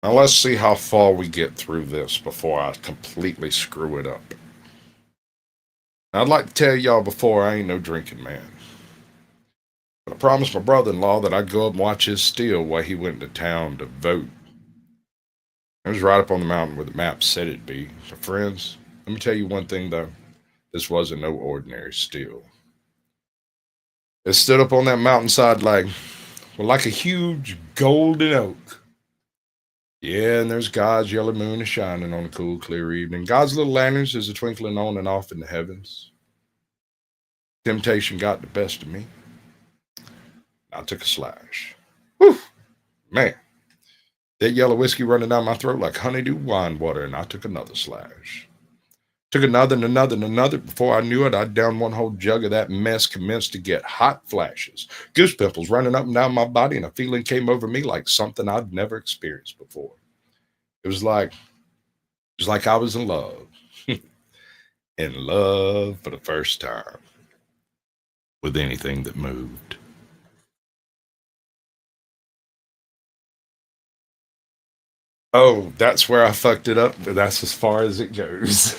Now let's see how far we get through this before I completely screw it up. Now, I'd like to tell y'all before I ain't no drinking man. But I promised my brother-in-law that I'd go up and watch his still while he went to town to vote. It was right up on the mountain where the map said it'd be. So friends, let me tell you one thing though. This wasn't no ordinary still. It stood up on that mountainside like a huge golden oak. Yeah, and there's God's yellow moon is shining on a cool, clear evening. God's little lanterns is a twinkling on and off in the heavens. Temptation got the best of me. I took a slash. Whew, man. That yellow whiskey running down my throat like honeydew wine water, and I took another slash. Took another and another and another. Before I knew it, I'd down one whole jug of that mess, commenced to get hot flashes, goose pimples running up and down my body, and a feeling came over me like something I'd never experienced before. It was like I was in love. In love for the first time with anything that moved. Oh, that's where I fucked it up. That's as far as it goes.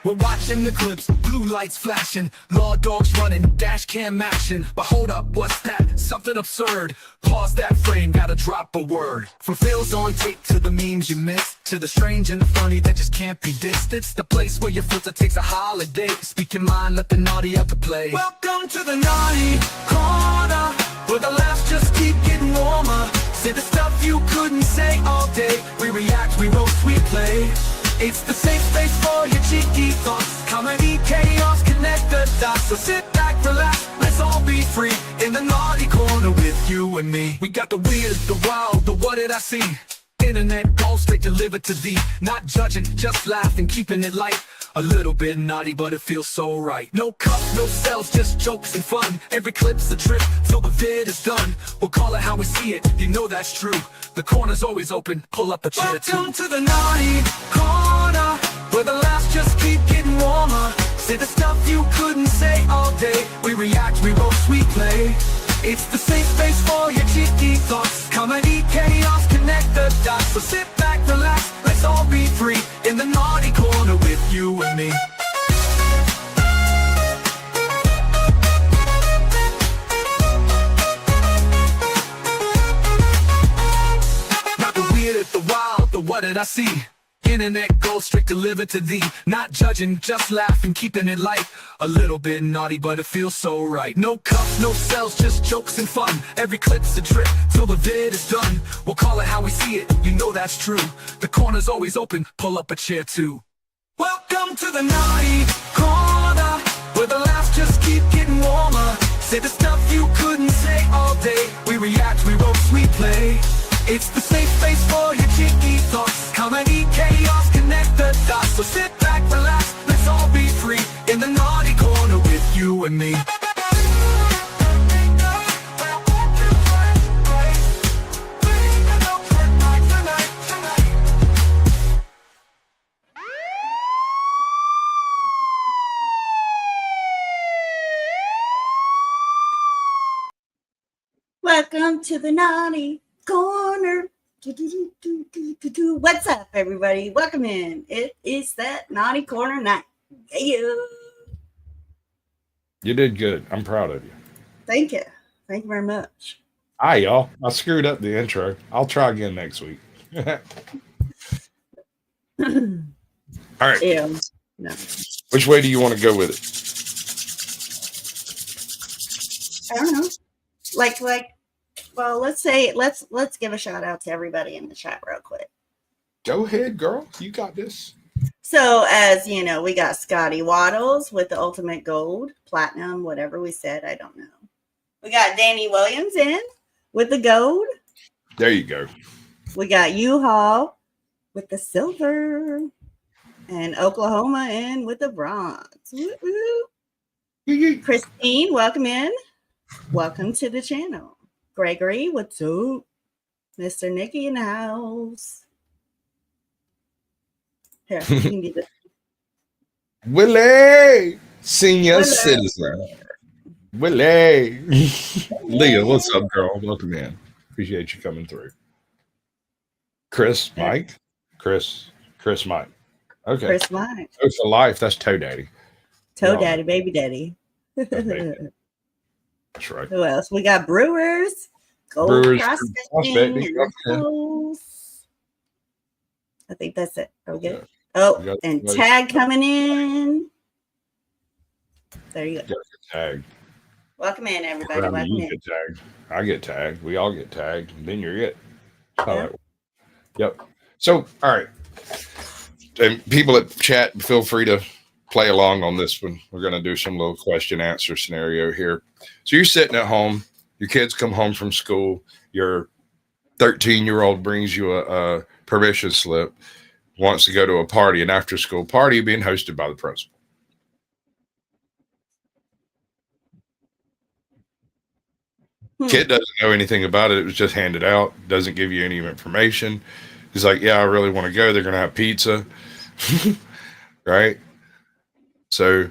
We're watching the clips, blue lights flashing, law dogs running, dash cam action. But hold up, what's that? Something absurd. Pause that frame, gotta drop a word. From fails on tape to the memes you missed, to the strange and the funny that just can't be dissed. It's the place where your filter takes a holiday. Speak your mind, let the naughty out to play. Welcome to the naughty corner, where the laughs just keep getting warmer. Say the stuff you couldn't say all day. We react, we roast, we play. It's the safe space for your cheeky thoughts. Comedy, chaos, connect the dots. So sit back, relax, let's all be free. In the naughty corner with you and me. We got the weird, the wild, the what did I see? Internet gold straight delivered to thee. Not judging, just laughing, keeping it light. A little bit naughty, but it feels so right. No cups, no cells, just jokes and fun. Every clip's a trip till the vid is done. We'll call it how we see it, you know that's true. The corner's always open, pull up a chair too. Welcome to the naughty corner, where the laughs just keep getting warmer. Say the stuff you couldn't say all day. We react, we roast, we play. It's the safe space for your cheeky thoughts. Comedy, chaos, connect the dots. So sit back, relax, let's all be free. In the naughty corner with you and me. Not the weird, the wild, the what did I see? Internet gold straight delivered to thee. Not judging, just laughing, keeping it light. A little bit naughty, but it feels so right. No cups, no cells, just jokes and fun. Every clip's a trip till the vid is done. We'll call it how we see it, you know that's true. The corner's always open, pull up a chair too. Welcome to the naughty corner, where the laughs just keep getting warmer. Say the stuff you couldn't say all day. We react, we roast, we play. It's the safe space for your cheeky thoughts. Comedy, chaos, connect the dots. So sit back, relax, let's all be free. In the naughty corner with you and me. Welcome to the naughty corner. What's up, everybody? Welcome in. It is that naughty corner night. Yeah. You did good. I'm proud of you. Thank you. Thank you very much. Hi, y'all. I screwed up the intro. I'll try again next week. All right. Yeah. No. Which way do you want to go with it? I don't know. Well, let's give a shout out to everybody in the chat real quick. Go ahead, girl. You got this. So, as you know, we got Scotty Waddles with the ultimate gold, platinum, whatever we said. I don't know. We got Danny Williams in with the gold. There you go. We got U-Haul with the silver. And Oklahoma in with the bronze. Woo-woo. Christine, welcome in. Welcome to the channel. Gregory, what's up? Mr. Nicky in the house. Here, you can do this. Willie, senior Hello. citizen. Willie. Leah, what's up, girl? Welcome in. Appreciate you coming through. Chris, Mike? Chris, Mike. Okay. Chris Mike. Oh, for life, that's Toe Daddy. Toe Daddy, baby daddy. That's right. Who else? We got Brewers. Gold Brewers, Prospecting. I think that's it. Okay. Yeah. Oh, and Tag coming in. There you go. Tag. Welcome in, everybody. Welcome in. Get tagged. I get tagged. We all get tagged. And then you're it. Yep. So, all right. And people at chat, feel free to play along on this one. We're going to do some little question answer scenario here. So you're sitting at home. Your kids come home from school. Your 13-year-old brings you a permission slip, wants to go to a party, an after-school party being hosted by the principal. Kid doesn't know anything about it. It was just handed out. Doesn't give you any information. He's like, yeah, I really want to go. They're going to have pizza. Right? So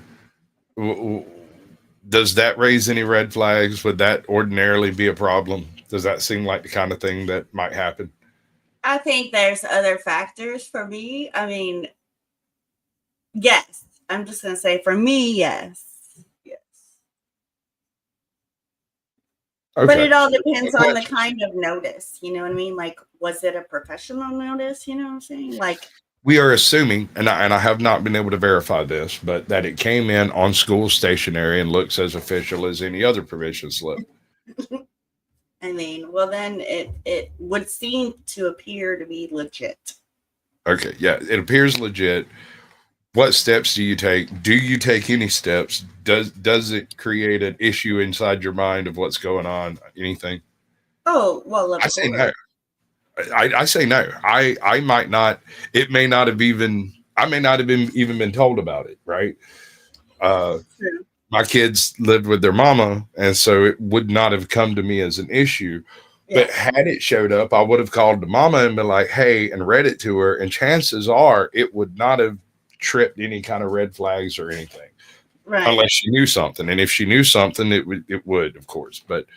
does that raise any red flags? Would that ordinarily be a problem? Does that seem like the kind of thing that might happen? I think there's other factors for me. I mean, yes. I'm just going to say for me, yes. Okay. But it all depends on the kind of notice. You know what I mean? Like, was it a professional notice? You know what I'm saying? Like, we are assuming, and I have not been able to verify this, but that it came in on school stationery and looks as official as any other permission slip. I mean, well, then it would seem to appear to be legit. Okay, yeah, it appears legit. What steps do you take? Do you take any steps? Does it create an issue inside your mind of what's going on? Anything? Oh, well, I say no. I say no. I might not. It may not have even. I may not have even been told about it. Right. True. My kids lived with their mama, and so it would not have come to me as an issue. Yeah. But had it showed up, I would have called the mama and been like, "Hey," and read it to her. And chances are, it would not have tripped any kind of red flags or anything, right? Unless she knew something. And if she knew something, it would, of course. But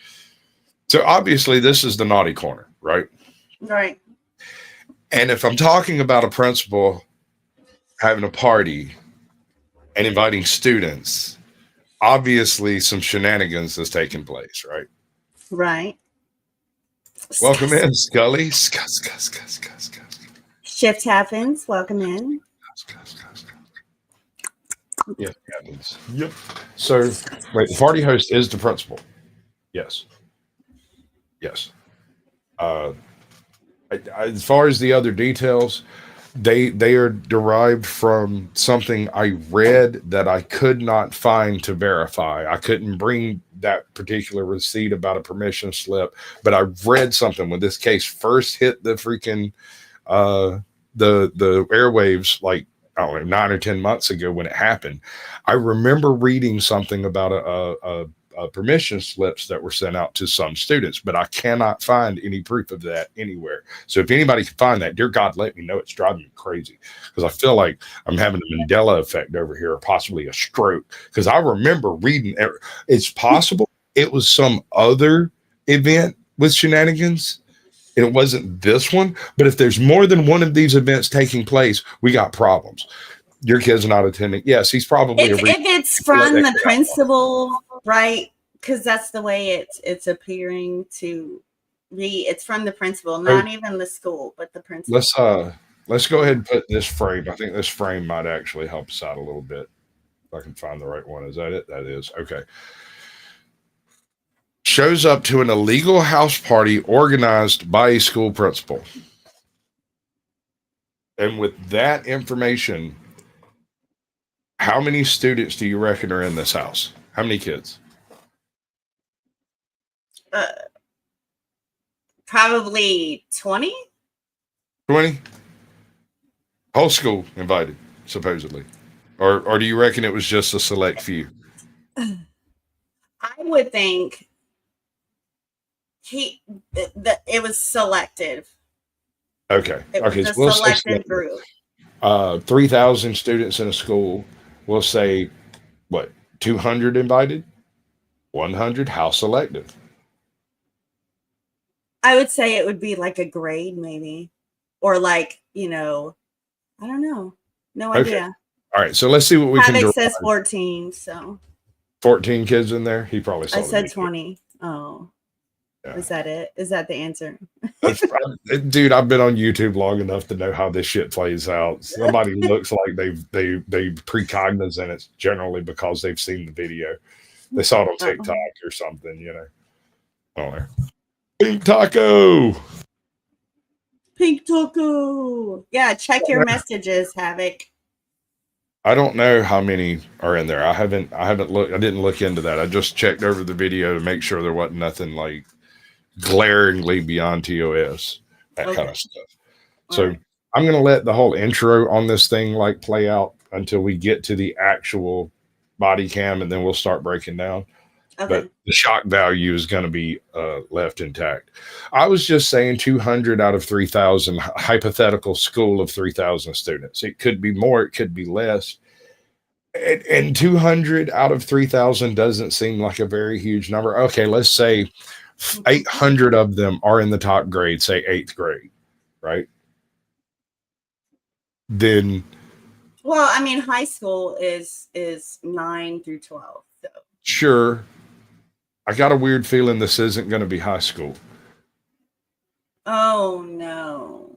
so obviously, this is the naughty corner, right? Right. And if I'm talking about a principal having a party and inviting students, obviously some shenanigans is taking place, right? Right. Welcome in, Scully. Shift happens. Welcome in. Yeah, happens. Yep. So, wait, the party host is the principal. Yes. Yes. As far as the other details, they are derived from something I read that I could not find to verify. I couldn't bring that particular receipt about a permission slip, but I read something when this case first hit the freaking the airwaves, like, I don't know, 9 or 10 months ago when it happened. I remember reading something about a permission slips that were sent out to some students, but I cannot find any proof of that anywhere. So if anybody can find that, dear God, let me know. It's driving me crazy because I feel like I'm having a Mandela effect over here, or possibly a stroke, because I remember reading. It's possible it was some other event with shenanigans, and it wasn't this one. But if there's more than one of these events taking place, we got problems. Your kid's not attending. Yes, he's probably if it's from the principal, right? Because that's the way it's appearing to be. It's from the principal, not even the school, but the principal. Let's go ahead and put this frame. I think this frame might actually help us out a little bit. If I can find the right one. Is that it? That is. Okay. Shows up to an illegal house party organized by a school principal. And with that information, how many students do you reckon are in this house? How many kids? Probably 20. 20? Whole school invited, supposedly. Or do you reckon it was just a select few? I would think it was selective. Okay. It Okay. was So a we'll say selective group. 3,000 students in a school. We'll say what? 200 invited, 100. How selective? I would say it would be like a grade, maybe, or like, I don't know. No Okay. idea. All right. So let's see what we can do. Havoc says 14, so 14 kids in there. He probably saw I the said video. 20. Oh, Yeah. is that it? Is that the answer? Dude, I've been on YouTube long enough to know how this shit plays out. Somebody looks like they precognizant it's generally because they've seen the video. They saw it on TikTok or something, I don't know. Pink taco. Pink taco. Yeah, check your messages, Havoc. I don't know how many are in there. I haven't looked. I didn't look into that. I just checked over the video to make sure there wasn't nothing like glaringly beyond TOS, that kind of stuff. So right. I'm going to let the whole intro on this thing like play out until we get to the actual body cam, and then we'll start breaking down. Okay. But the shock value is going to be left intact. I was just saying 200 out of 3,000, hypothetical school of 3,000 students. It could be more, it could be less. And 200 out of 3,000 doesn't seem like a very huge number. Okay, let's say 800 of them are in the top grade, say 8th grade, right? Then, well, I mean, high school is 9 through 12. So sure. I got a weird feeling this isn't going to be high school. Oh no.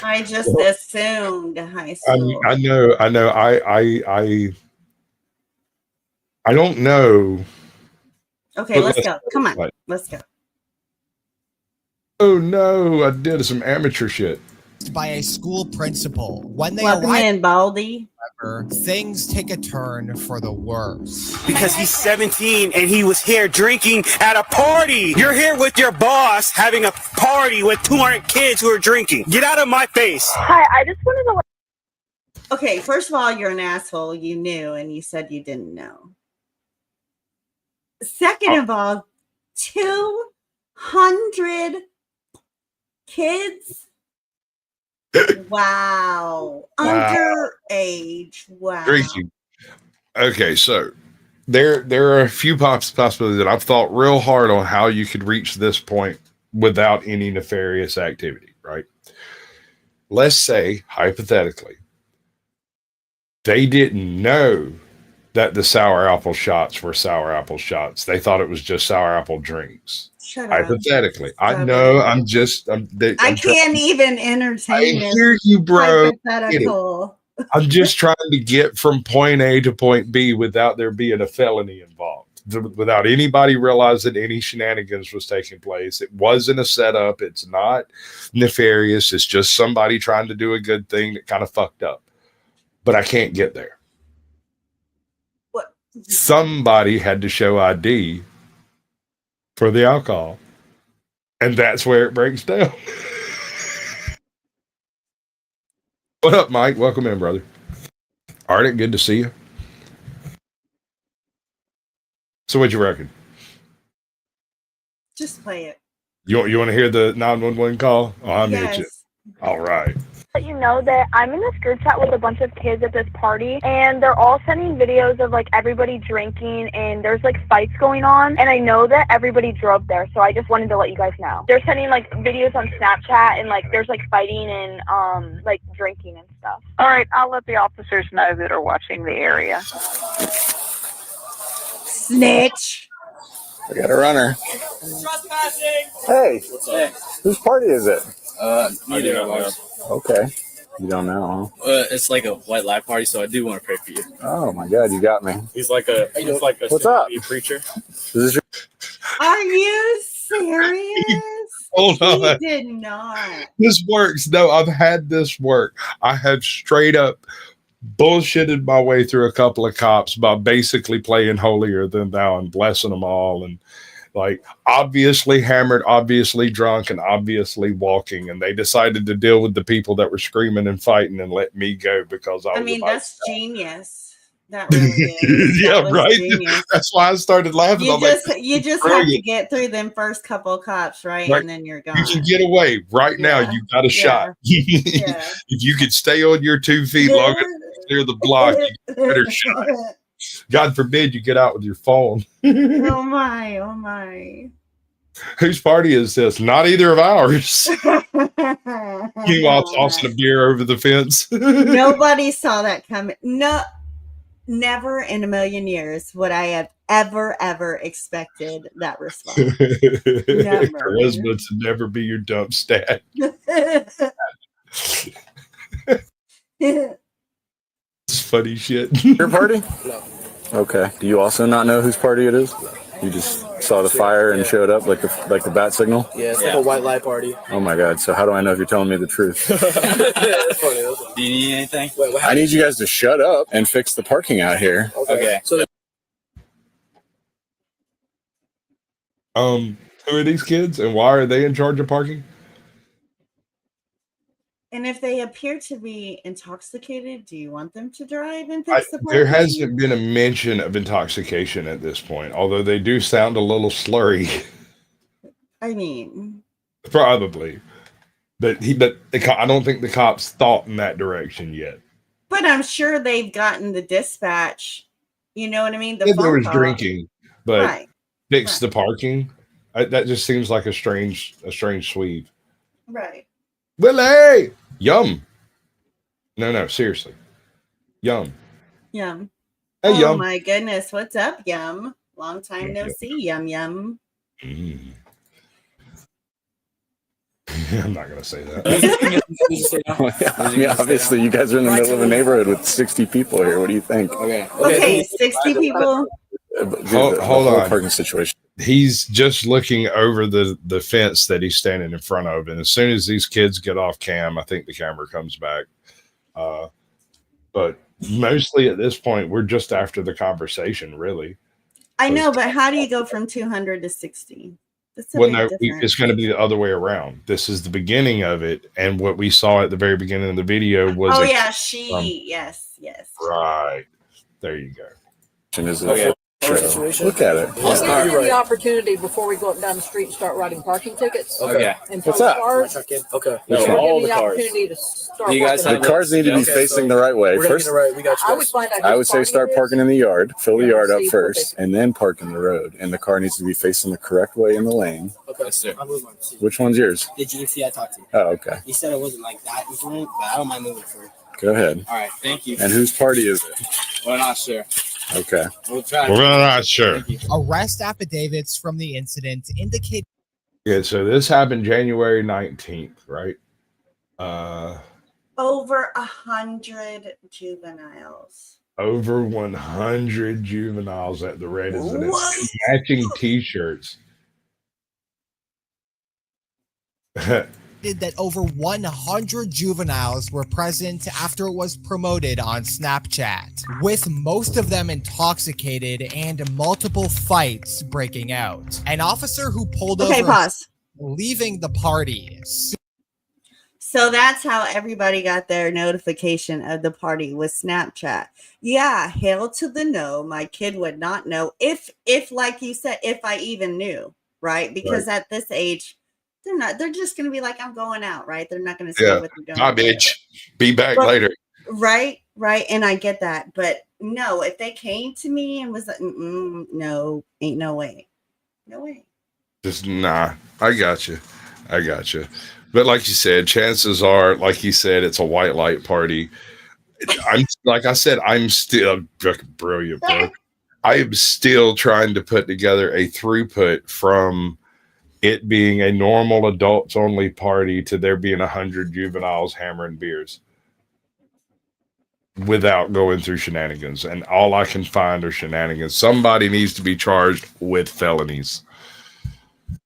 I just assumed high school. I know. I don't know. Okay, let's go. Come on. Let's go. Oh no, I did some amateur shit. By a school principal. When they Welcome arrive, in, Baldy. things take a turn for the worse. Because he's 17 and he was here drinking at a party. You're here with your boss having a party with 200 kids who are drinking. Get out of my face. Hi, I just wanted to. Okay, first of all, you're an asshole. You knew, and you said you didn't know. Second of all, 200 kids. Wow. Underage. Wow. Drinking. Okay, so there are a few possibilities that I've thought real hard on how you could reach this point without any nefarious activity, right? Let's say, hypothetically, they didn't know that the sour apple shots were sour apple shots. They thought it was just sour apple drinks. Shut up. Hypothetically. I know, I can't even entertain I hear you, bro. Hypothetical. I'm just trying to get from point A to point B without there being a felony involved, without anybody realizing any shenanigans was taking place. It wasn't a setup. It's not nefarious. It's just somebody trying to do a good thing that kind of fucked up. But I can't get there. What? Somebody had to show ID for the alcohol. And that's where it breaks down. What up, Mike? Welcome in, brother. Arctic, good to see you. So what'd you reckon? Just play it. You want to hear the 911 call? Oh, I'll mute you. All right. Let you know that I'm in this group chat with a bunch of kids at this party, and they're all sending videos of like everybody drinking, and there's like fights going on, and I know that everybody drove there, so I just wanted to let you guys know. They're sending like videos on Snapchat, and like there's like fighting and like drinking and stuff. All right, I'll let the officers know that are watching the area. Snitch. I got a runner. Trespassing. Hey, whose party is it? Neither of ours. Okay. You don't know, It's like a white light party, so I do want to pray for you. huh? Oh my God, you got me. He's like a What's up? preacher. Is this your Are you serious? Hold on. He did not. This works. No, I've had this work. I have straight up bullshitted my way through a couple of cops by basically playing holier than thou and blessing them all. And like obviously hammered, obviously drunk, and obviously walking. And they decided to deal with the people that were screaming and fighting and let me go because I was. I mean, about that's genius. That really is. yeah, That was right. genius. That's why I started laughing. You I'm just like, you just have to get through them first couple of cops, right? And then you're gone. You can get away right now. Yeah. You got a shot. Yeah. If you could stay on your 2 feet long enough to clear the block, you get a better shot. God forbid you get out with your phone. Oh my, oh my. Whose party is this? Not either of ours. Meanwhile, tossing a beer over the fence. Nobody saw that coming. No, never in a million years would I have ever expected that response. Never. Charisma to never be your dump stat. It's funny shit. Your party? No. Okay. Do you also not know whose party it is? You just saw the fire and showed up like the bat signal? Yeah, it's like a white light party. Oh my God. So how do I know if you're telling me the truth? That's funny. Do you need anything? Wait, I need you guys to shut up and fix the parking out here. Okay. So Who are these kids and why are they in charge of parking? And if they appear to be intoxicated, do you want them to drive and fix the parking? There hasn't been a mention of intoxication at this point, although they do sound a little slurry. I mean, probably, but I don't think the cops thought in that direction yet. But I'm sure they've gotten the dispatch. You know what I mean? If there was drinking, but right. fix the parking. That just seems like a strange sweep. Right. Willie, yum. No, seriously, yum. Yum. Hey, oh Yum. My goodness, what's up, Yum? Long time no see, Yum. Mm. I'm not gonna say that. I mean, obviously, you guys are in the middle of a neighborhood with 60 people here. What do you think? Okay, 60 people. Hold on. Parking situation. He's just looking over the fence that he's standing in front of, and as soon as these kids get off cam, I think the camera comes back. But mostly at this point, we're just after the conversation, really. I know, but how do you go from 200 to 60? Well, no, it's going to be the other way around. This is the beginning of it, and what we saw at the very beginning of the video was. Oh yeah, yes. Right there, you go. Look at it. I'll give you the opportunity before we go up down the street and start writing parking tickets. Okay. And what's up? Okay. No, all the the cars. opportunity to start. You guys the cars need to be facing the right way. First, we got you guys. I would say start parking in the yard, fill the yard up first, and then park in the road. And the car needs to be facing the correct way in the lane. Okay, sir. Which one's yours? The GC I talked to. Oh, okay. He said it wasn't like that incident, but I don't mind moving for it. Go ahead. All right, thank you. And whose party is it? We're not sure. Okay. We'll try. We're not sure. Arrest affidavits from the incident indicate. Yeah, so this happened January 19th, right? Over 100 juveniles. Over 100 juveniles at the red incident. Matching t-shirts. That over 100 juveniles were present after it was promoted on Snapchat, with most of them intoxicated and multiple fights breaking out. An officer who pulled over pause. Leaving the party. So that's how everybody got their notification of the party with Snapchat. Yeah, hail to the no. My kid would not know if like you said, if I even knew, right? Because at this age, they're just going to be like, I'm going out, right? They're not going to say what they're doing. Bye, bitch. Be back later. Right. And I get that. But no, if they came to me and was like, no, ain't no way. No way. Just nah. I got you. But like you said, chances are, like you said, it's a white light party. I'm still brilliant, bro. I am still trying to put together a throughput from it being a normal adults only party to there being 100 juveniles hammering beers without going through shenanigans. And all I can find are shenanigans. Somebody needs to be charged with felonies.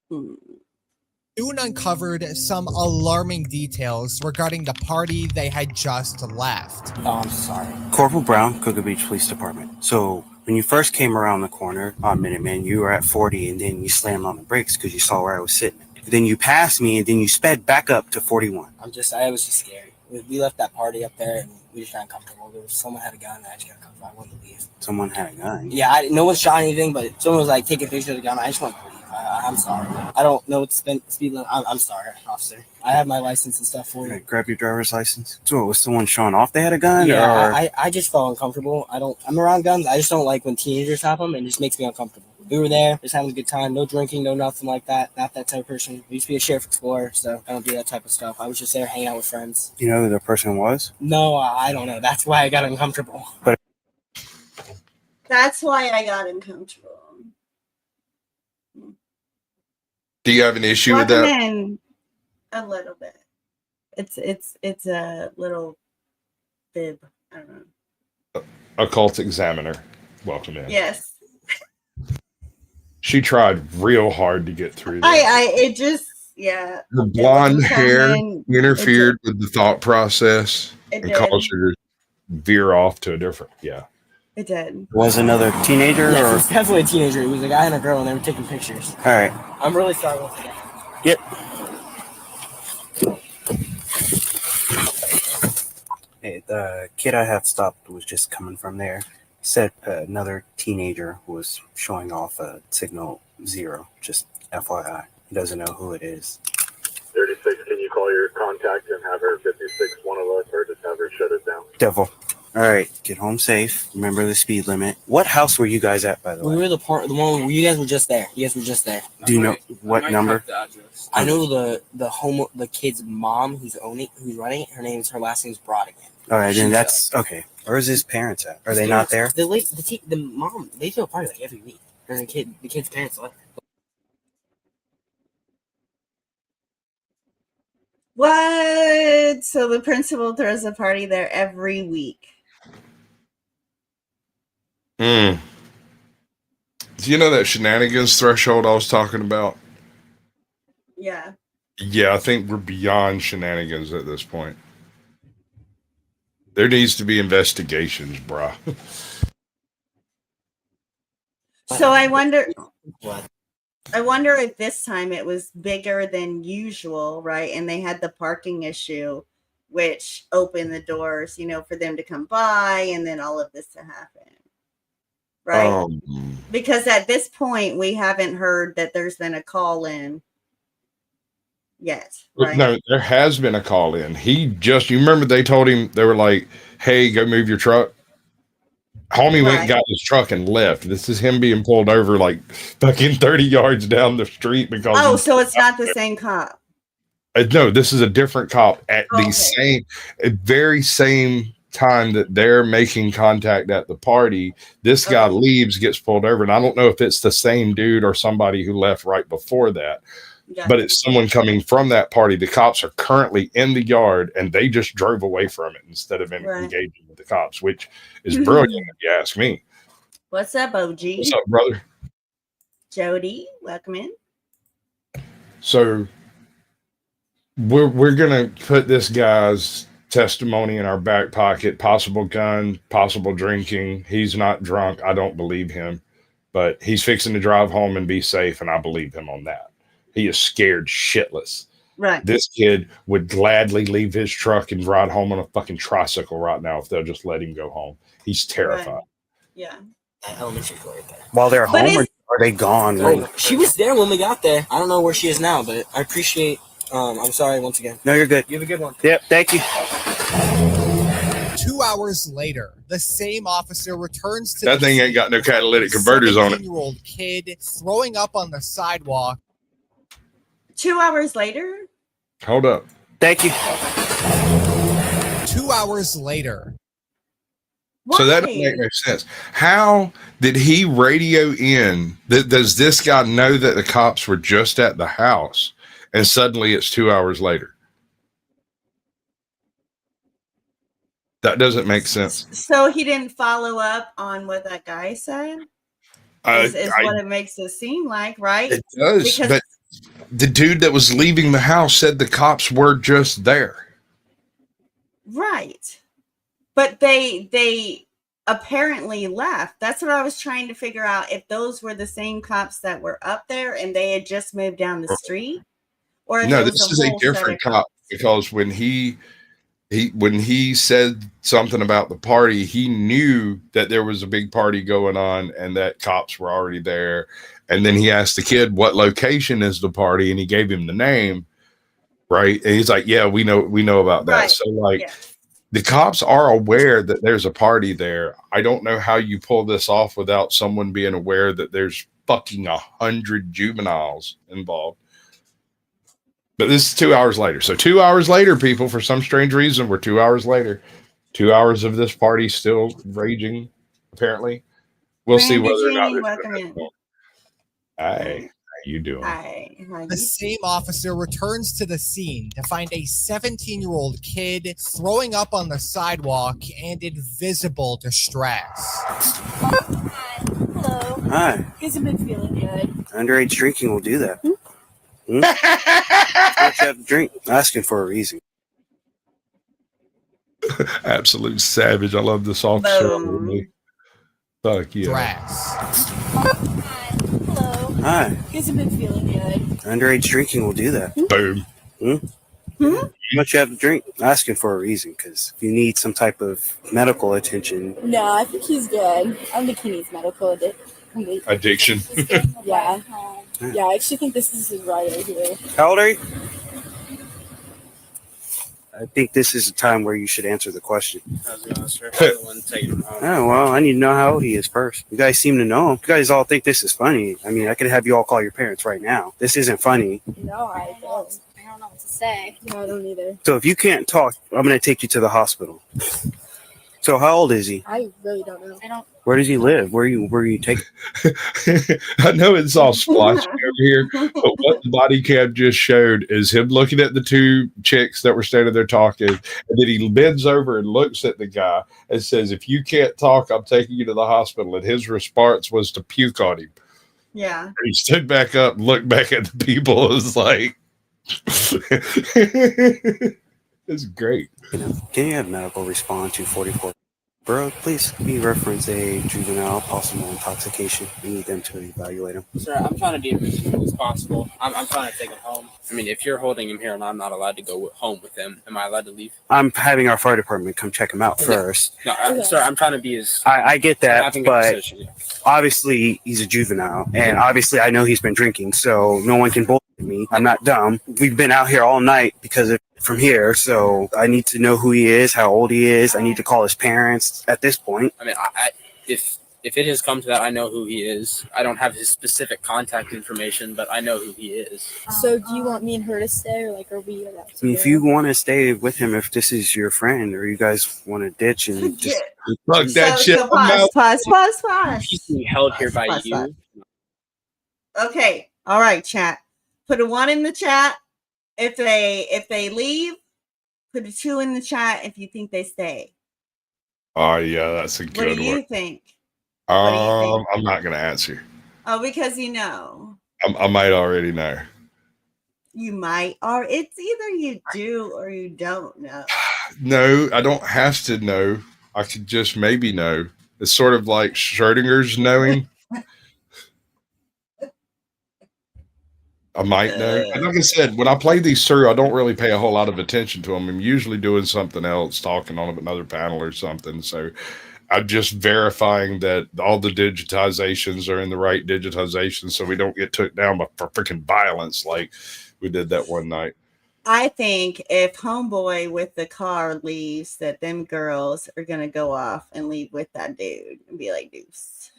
Soon uncovered some alarming details regarding the party they had just left. Oh, I'm sorry. Corporal Brown, Cocoa Beach Police Department. So When you first came around the corner on Minuteman, you were at 40, and then you slammed on the brakes because you saw where I was sitting. Then you passed me, and then you sped back up to 41. I was just scared. We left that party up there, and we just got uncomfortable. Someone had a gun, and I just got uncomfortable. I wanted to leave. Someone had a gun? Yeah, no one shot anything, but someone was like taking pictures of the gun. I just wanted to leave. I'm sorry. I don't know what the speed limit. I'm sorry, officer. I have my license and stuff for you. Right, grab your driver's license. So was someone showing off they had a gun? Yeah, or? I just felt uncomfortable. I'm around guns. I just don't like when teenagers have them, and it just makes me uncomfortable. We were there, just having a good time, no drinking, no nothing like that. Not that type of person. I used to be a sheriff explorer, so I don't do that type of stuff. I was just there hanging out with friends. You know who the person was? No, I don't know. That's why I got uncomfortable. But That's why I got uncomfortable. Do you have an issue with Welcome that? in a little bit. It's a little bib. I don't know. Occult examiner. Welcome in. Yes. She tried real hard to get through this. It just, yeah. Her blonde It hair wasn't coming. interfered with the thought process It and did. caused her to veer off to a different, It did. was another teenager? Yes, or? it's definitely a teenager. It was a guy and a girl, and they were taking pictures. All right. I'm really sorry once again. Yep. Hey, the kid I had stopped was just coming from there. He said another teenager was showing off a signal 0. Just FYI. He doesn't know who it is. 36, can you call your contact and have her 56 one of us, or just have her shut it down? Devil. All right, get home safe. Remember the speed limit. What house were you guys at, by the way? We were the one where you guys were just there. You guys were just there. Do you know what number? I know the kid's mom who's running it. Her last name's Brodigan. All right, then that's okay. Where's his parents at? Are they not there? The mom, they do a party like every week. And the kid's parents left. What? So the principal throws a party there every week. Do you know that shenanigans threshold I was talking about? Yeah. Yeah, I think we're beyond shenanigans at this point. There needs to be investigations, bruh. So I wonder What? I wonder if this time it was bigger than usual, right? And they had the parking issue, which opened the doors, for them to come by and then all of this to happen. Right? Because at this point, we haven't heard that there's been a call in yet. Right? No, there has been a call in. You remember they told him, they were like, hey, go move your truck. Homie went and got his truck and left. This is him being pulled over like fucking 30 yards down the street because. So it's not the same cop. No, this is a different cop at the very same time that they're making contact at the party. This guy leaves, gets pulled over, and I don't know if it's the same dude or somebody who left right before that. But it's someone coming from that party. The cops are currently in the yard, and they just drove away from it instead of engaging with the cops, which is brilliant if you ask me. What's up, OG? What's up, brother? Jody, welcome in. So we're gonna put this guy's testimony in our back pocket. Possible gun, possible drinking. He's not drunk. I don't believe him, but he's fixing to drive home and be safe, and I believe him on that. He is scared shitless. Right. This kid would gladly leave his truck and ride home on a fucking tricycle right now if they'll just let him go home. He's terrified. Right. Yeah. Elementary school right there. While they're home, or are they gone? She was there when we got there. I don't know where she is now, but I appreciate. I'm sorry once again. No, you're good. You have a good one. Yep, thank you. 2 hours later, the same officer returns to that thing ain't got no catalytic converters on it. 17-year-old kid throwing up on the sidewalk. 2 hours later? Hold up. Thank you. 2 hours later. Why? So that doesn't make no sense. How did he radio in? Does this guy know that the cops were just at the house and suddenly it's 2 hours later? That doesn't make sense. So he didn't follow up on what that guy said? Is what it makes it seem like, right? It does. Because but the dude that was leaving the house said the cops were just there. right. But they apparently left. That's what I was trying to figure out, if those were the same cops that were up there and they had just moved down the street, or if No, it was this a is a whole set different of cop cops. because when he said something about the party, he knew that there was a big party going on and that cops were already there. And then he asked the kid, what location is the party? And he gave him the name. Right. And he's like, yeah, we know about that. Right. So like, Yeah. the cops are aware that there's a party there. I don't know how you pull this off without someone being aware that there's fucking 100 juveniles involved. But this is 2 hours later. So 2 hours later, people, for some strange reason, we're 2 hours later. 2 hours of this party still raging, apparently. We'll see Randy whether or not G, there's welcome in. Hey, how you doing? Hi. How The you same officer returns to the scene to find a 17-year-old kid throwing up on the sidewalk and in visible distress. Hello. Hi. Hasn't been feeling good. Underage drinking will do that. How much you have to drink? Asking for a reason. Absolute savage. I love this officer. Boom. Fuck yeah. Dress. Hello. Hi. Hasn't been feeling good. Underage drinking will do that. Boom. How much you have to drink? Asking for a reason, because if you need some type of medical attention. No, I think he's good. I don't think he needs medical Addiction. Yeah. Yeah, I actually think this is his right here. How old are you? I think this is a time where you should answer the question. Oh, well, I need to know how old he is first. You guys seem to know him. You guys all think this is funny. I mean, I could have you all call your parents right now. This isn't funny. No, I don't. I don't know what to say. No, I don't either. So if you can't talk, I'm going to take you to the hospital. So how old is he? I really don't know. I don't. Where does he live? Where you taking? I know it's all splotchy over here, but what the body cam just showed is him looking at the two chicks that were standing there talking, and then he bends over and looks at the guy and says, if you can't talk, I'm taking you to the hospital. And his response was to puke on him. Yeah. And he stood back up, looked back at the people, and was like, it's great. Can you have medical respond to 44? Bro, please, can you reference a juvenile possible intoxication? We need them to evaluate him. Sir, I'm trying to be as reasonable as possible. I'm trying to take him home. I mean, if you're holding him here and I'm not allowed to go home with him, am I allowed to leave? I'm having our fire department come check him out first. No, sir, I'm trying to be as... I get that, having a but position. obviously he's a juvenile, and obviously I know he's been drinking, so no one can bullshit me. I'm not dumb. We've been out here all night because of from here, so I need to know who he is, how old he is. I need to call his parents at this point. I mean, if it has come to that, I know who he is. I don't have his specific contact information, but I know who he is. So do you want me and her to stay, or like, are we allowed to I mean, if you want to stay with him, if this is your friend, or you guys want to ditch and just fuck that shit. So pause. He's being held here by Pause. you. Okay. All right, chat. Put a 1 in the chat if they leave. Put a 2 in the chat if you think they stay. Oh yeah, that's a What good do you one. think? I'm not gonna answer. Oh, because you know. I might already know. You might, or it's either you do or you don't know. No, I don't have to know. I could just maybe know. It's sort of like Schrodinger's knowing. I might know. And like I said, when I play these through, I don't really pay a whole lot of attention to them. I'm usually doing something else, talking on another panel or something. So I'm just verifying that all the digitizations are in the right digitization so we don't get took down by freaking violence like we did that one night. I think if homeboy with the car leaves, that them girls are going to go off and leave with that dude and be like, deuce.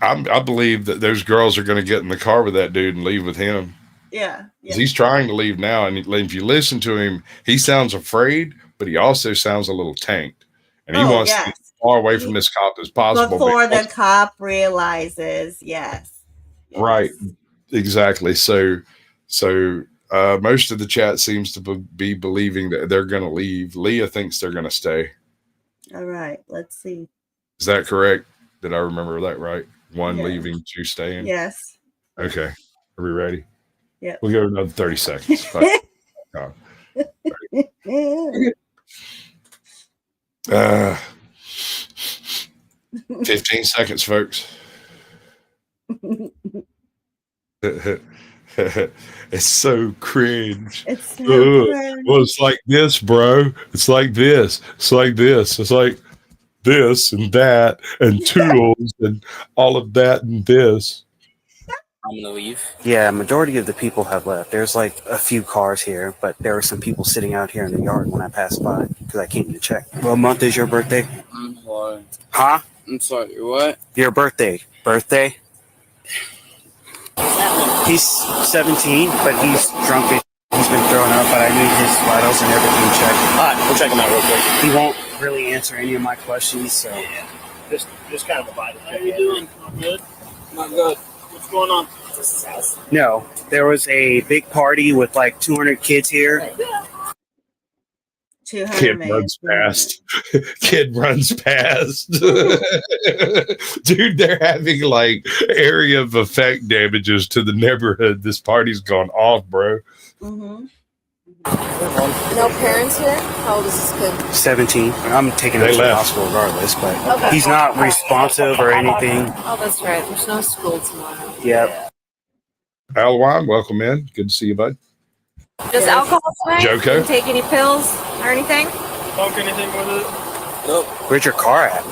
I believe that those girls are going to get in the car with that dude and leave with him. Yeah. He's trying to leave now. And if you listen to him, he sounds afraid, but he also sounds a little tanked. And he wants to get as far away from this cop as possible. Before the cop realizes, yes. Right. Exactly. So most of the chat seems to be believing that they're going to leave. Leah thinks they're going to stay. All right. Let's see. Is that correct? Did I remember that right? 1 leaving, 2 staying? Yes. Okay. Are we ready? Yeah. We'll go another 30 seconds. 15 seconds, folks. It's so cringe. It's so cringe. Well, it's like this, bro. It's like this. It's like this. It's like this and that and tools and all of that and this. I'm gonna leave. Yeah, majority of the people have left. There's like a few cars here, but there were some people sitting out here in the yard when I passed by because I came to check. What month is your birthday? I'm sorry. Huh? I'm sorry. What? Your birthday. Birthday? He's 17, but he's drunk. He's been throwing up, but I need his vitals and everything checked. All right, we'll check him out real quick. He won't really answer any of my questions, so. Just kind of a vital check. How you doing? I'm good. Not good. What's going on? No, there was a big party with like 200 kids here. 200 Kid man. runs past. Kid runs past. Dude, they're having like area of effect damages to the neighborhood. This party's gone off, bro. Mm-hmm. No parents here? How old is this kid? 17. I'm taking him They to the left. hospital regardless, but Okay. he's not responsive or anything. Oh, that's right. There's no school tomorrow. Yep. Alwine, welcome in. Good to see you, bud. Just alcohol tonight? Joko? Didn't take any pills or anything? Smoke anything with it? Nope. Where's your car at?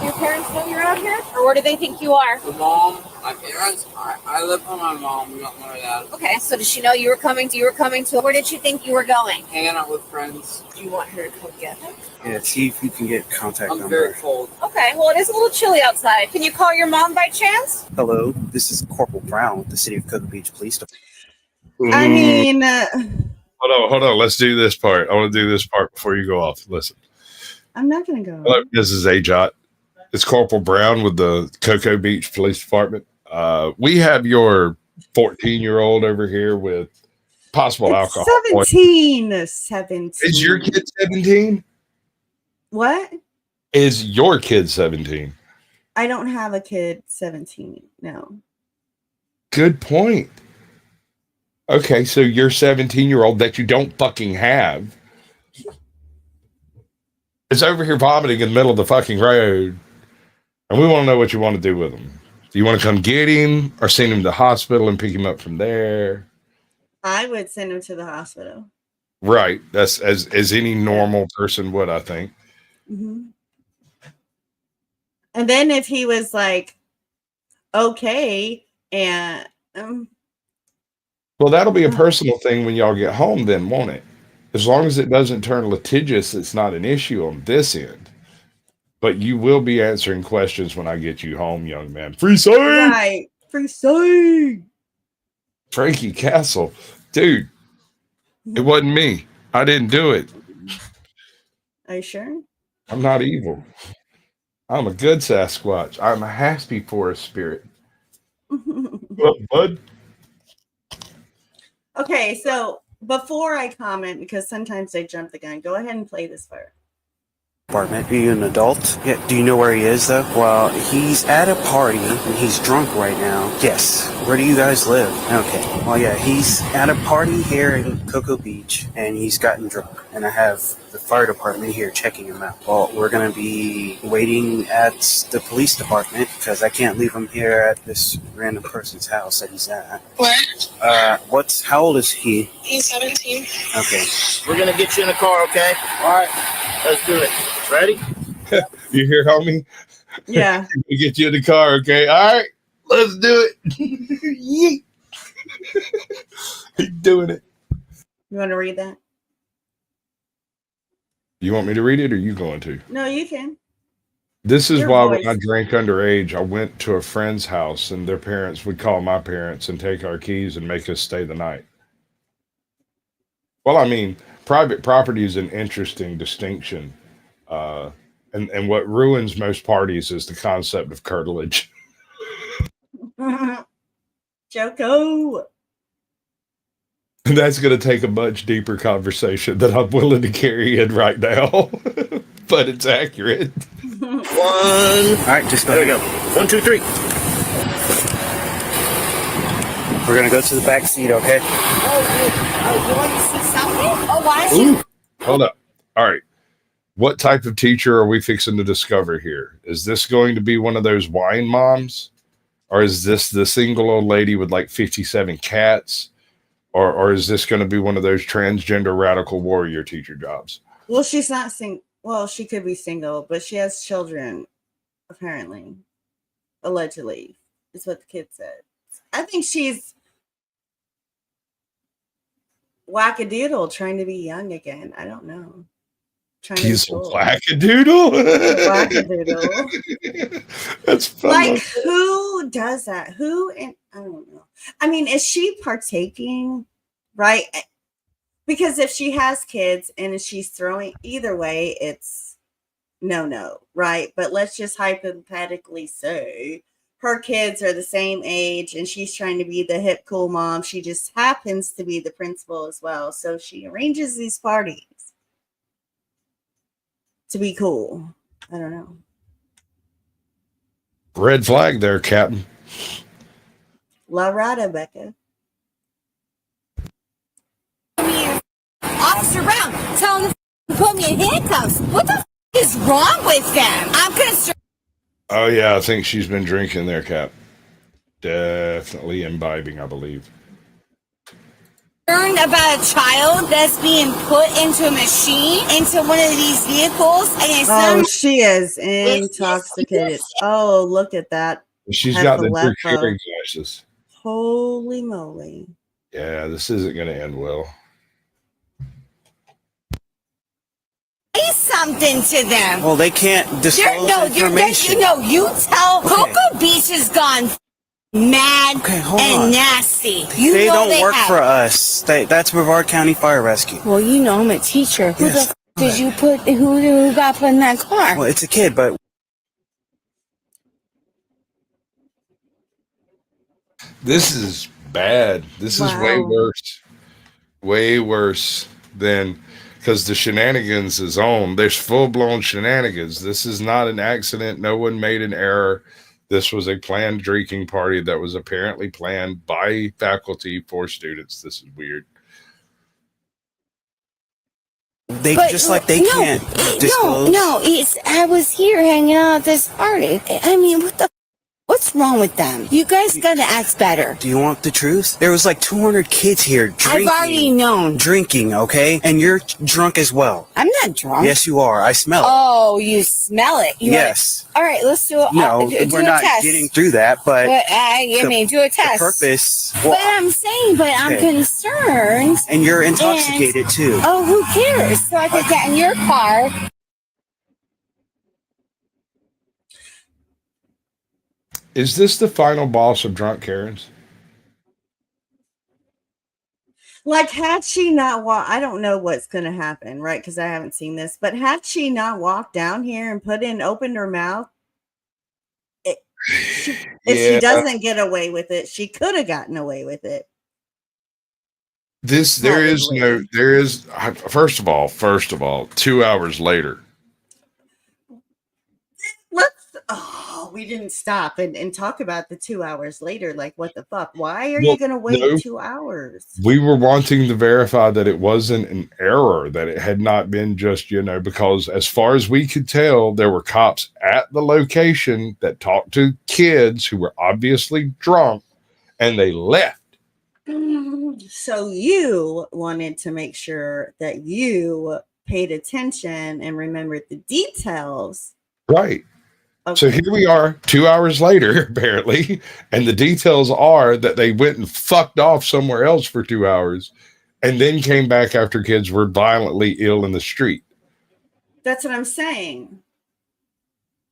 Your parents know you're out here? Or where do they think you are? The mom, my parents, I live with my mom, not my dad. Okay, so does she know you were coming to, where did she think you were going? Hanging out with friends. Do you want her to come get her? Yeah, see if you can get contact I'm number. very cold. Okay, well it is a little chilly outside. Can you call your mom by chance? Hello, this is Corporal Brown with the City of Cocoa Beach Police Department. I mean, Hold on. Let's do this part. I want to do this part before you go off. Listen. I'm not going to go. Hello, this is AJOT. It's Corporal Brown with the Cocoa Beach Police Department. We have your 14-year-old over here with possible alcohol. 17. 17. Is your kid 17? What? Is your kid 17? I don't have a kid 17. No. Good point. Okay, so your 17-year-old that you don't fucking have is over here vomiting in the middle of the fucking road, and we want to know what you want to do with him. Do you want to come get him or send him to the hospital and pick him up from there? I would send him to the hospital. Right. That's as any normal person would, I think. Mm-hmm. And then if he was like, okay, and Well, that'll be a personal thing when y'all get home then, won't it? As long as it doesn't turn litigious, it's not an issue on this end. But you will be answering questions when I get you home, young man. Free sign! right, free sign. Frankie Castle. Dude, it wasn't me. I didn't do it. Are you sure? I'm not evil. I'm a good Sasquatch. I'm a happy forest spirit. What, bud? Okay, so before I comment, because sometimes I jump the gun, go ahead and play this part. Apartment. Are you an adult? Yeah. Do you know where he is though? Well, he's at a party and he's drunk right now. Yes. Where do you guys live? Okay. Well, yeah, he's at a party here in Cocoa Beach and he's gotten drunk. And I have the fire department here checking him out. Well, we're gonna be waiting at the police department because I can't leave him here at this random person's house that he's at. Where? How old is he? He's 17. Okay. We're gonna get you in a car, okay? All right. Let's do it. Ready? You hear, homie? Yeah. We get you in the car, okay? All right, let's do it. Yeet. He's doing it. You want to read that? You want me to read it or you going to? No, you can. This is Your why voice. when I drank underage, I went to a friend's house and their parents would call my parents and take our keys and make us stay the night. Well, I mean, private property is an interesting distinction. And what ruins most parties is the concept of curtilage. Joko. That's going to take a much deeper conversation that I'm willing to carry in right now, but it's accurate. One. All right, just go. There we go. 1, 2, 3. We're gonna go to the back seat, okay? Oh, you want to see something? Oh, why don't you? Ooh, hold up. All right. What type of teacher are we fixing to discover here? Is this going to be one of those wine moms? Or is this the single old lady with like 57 cats? Or is this going to be one of those transgender radical warrior teacher jobs? Well, she's not well, she could be single, but she has children, apparently. Allegedly, is what the kid said. I think she's wackadoodle trying to be young again. I don't know. He's a wackadoodle. Wackadoodle. That's fun. Like, who does that? Who? And I don't know. I mean, is she partaking? Right? Because if she has kids and she's throwing, either way, it's no, right? But let's just hypothetically say her kids are the same age and she's trying to be the hip, cool mom. She just happens to be the principal as well. So she arranges these parties to be cool. I don't know. Red flag there, Captain. La Rada, Becca. Officer Brown, tell them to put me in handcuffs. What the is wrong with them? I'm concerned. Oh, yeah, I think she's been drinking there, Cap. Definitely imbibing, I believe. About a child that's being put into a machine, into one of these vehicles. And she is intoxicated. Oh, look at that. She's got the carrying glasses. Holy moly. Yeah, this isn't going to end well. Say something to them. Well, they can't disclose information. You tell Cocoa Beach has gone mad and nasty. They don't work for us. That's Brevard County Fire Rescue. Well, you know I'm a teacher. Who the did you put? Who got put in that car? Well, it's a kid, but this is bad. This is way worse. Way worse than, because the shenanigans is on. There's full-blown shenanigans. This is not an accident. No one made an error. This was a planned drinking party that was apparently planned by faculty for students. This is weird. They can't disclose. No, I was here hanging out at this party. I mean, what's wrong with them? You guys gotta act better. Do you want the truth? There was like 200 kids here drinking. I've already known. Drinking, okay? And you're drunk as well. I'm not drunk. Yes, you are. I smell it. Oh, you smell it. Yes. All right, let's do it. No, we're not getting through that, but do a test. The purpose. But I'm concerned. And you're intoxicated too. Oh, who cares? So I could get in your car. Is this the final boss of drunk Karens? Like, had she not walked, I don't know what's going to happen, right? Because I haven't seen this, but had she not walked down here and opened her mouth, if she doesn't get away with it, she could have gotten away with it. First of all, 2 hours later. We didn't stop and talk about the 2 hours later. Like, what the fuck? Why are you going to wait 2 hours? We were wanting to verify that it wasn't an error, that it had not been just, because as far as we could tell, there were cops at the location that talked to kids who were obviously drunk, and they left. So you wanted to make sure that you paid attention and remembered the details. Right. Okay. So here we are 2 hours later, apparently, and the details are that they went and fucked off somewhere else for 2 hours and then came back after kids were violently ill in the street. That's what I'm saying.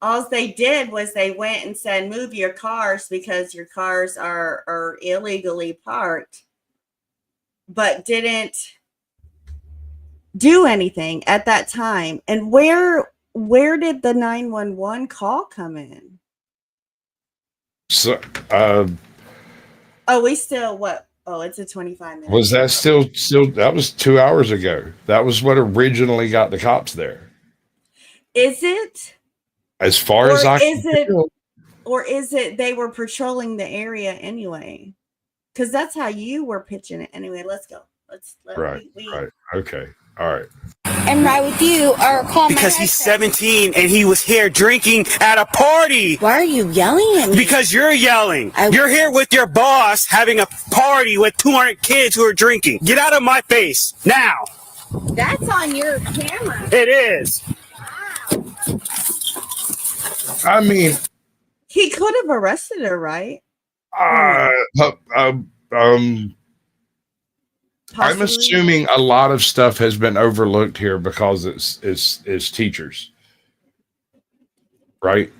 All they did was they went and said, move your cars because your cars are illegally parked, but didn't do anything at that time. And where did the 911 call come in? So, we still what? Oh, it's a 25 minute. Was that still that was 2 hours ago? That was what originally got the cops there. Is it? As far as I can tell. Or is it they were patrolling the area anyway? Because that's how you were pitching it. Anyway, let's go. Right. Okay. All right. and ride with you or call Because my he's husband. 17 and he was here drinking at a party. Why are you yelling at me? Because you're yelling. You're here with your boss having a party with 200 kids who are drinking. Get out of my face now. That's on your camera. It is. I mean, He could have arrested her, right? I'm assuming a lot of stuff has been overlooked here because it's teachers, right?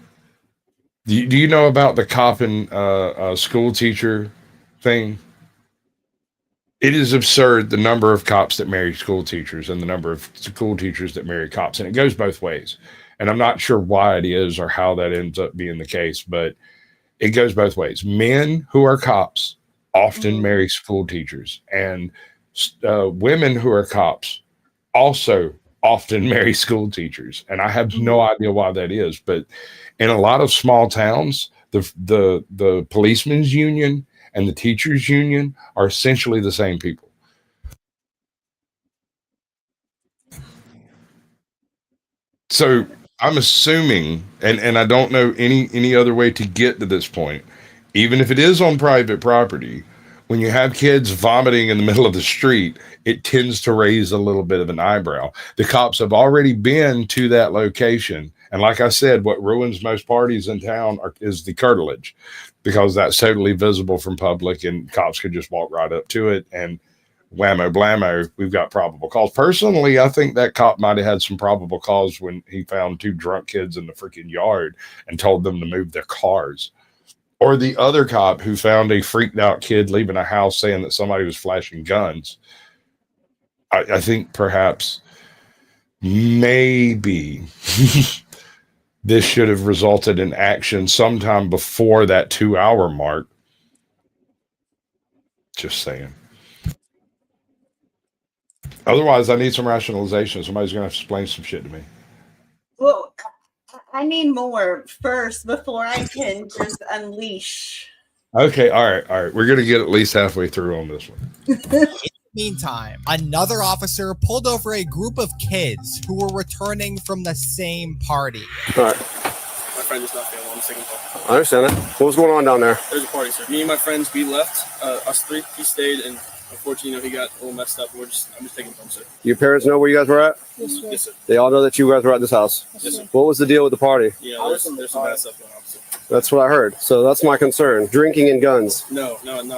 Do you know about the cop and school teacher thing? It is absurd the number of cops that marry school teachers and the number of school teachers that marry cops, and it goes both ways. And I'm not sure why it is or how that ends up being the case, but it goes both ways. Men who are cops often marry school teachers, and women who are cops also often marry school teachers. And I have no idea why that is, but in a lot of small towns, the policemen's union and the teachers union are essentially the same people. So I'm assuming, and I don't know any other way to get to this point, even if it is on private property, when you have kids vomiting in the middle of the street, it tends to raise a little bit of an eyebrow. The cops have already been to that location. And like I said, what ruins most parties in town is the curtilage, because that's totally visible from public and cops could just walk right up to it and whammo blammo, we've got probable cause. Personally, I think that cop might have had some probable cause when he found two drunk kids in the freaking yard and told them to move their cars. Or the other cop who found a freaked out kid leaving a house saying that somebody was flashing guns. I think perhaps maybe this should have resulted in action sometime before that 2-hour mark. Just saying. Otherwise, I need some rationalization. Somebody's going to have to explain some shit to me. Well, I need more first before I can just unleash. Okay, all right. We're going to get at least halfway through on this one. Meantime, another officer pulled over a group of kids who were returning from the same party. All right. My friend is not feeling on the second call. I understand that. What was going on down there? There's a party, sir. Me and my friends, we left. Us three, he stayed, and unfortunately, he got a little messed up. I'm just taking him home, sir. Your parents know where you guys were at? Yes, sir. They all know that you guys were at this house? Yes, sir. What was the deal with the party? Yeah, there's some bad stuff going on, sir. That's what I heard. So that's my concern. Drinking and guns. No,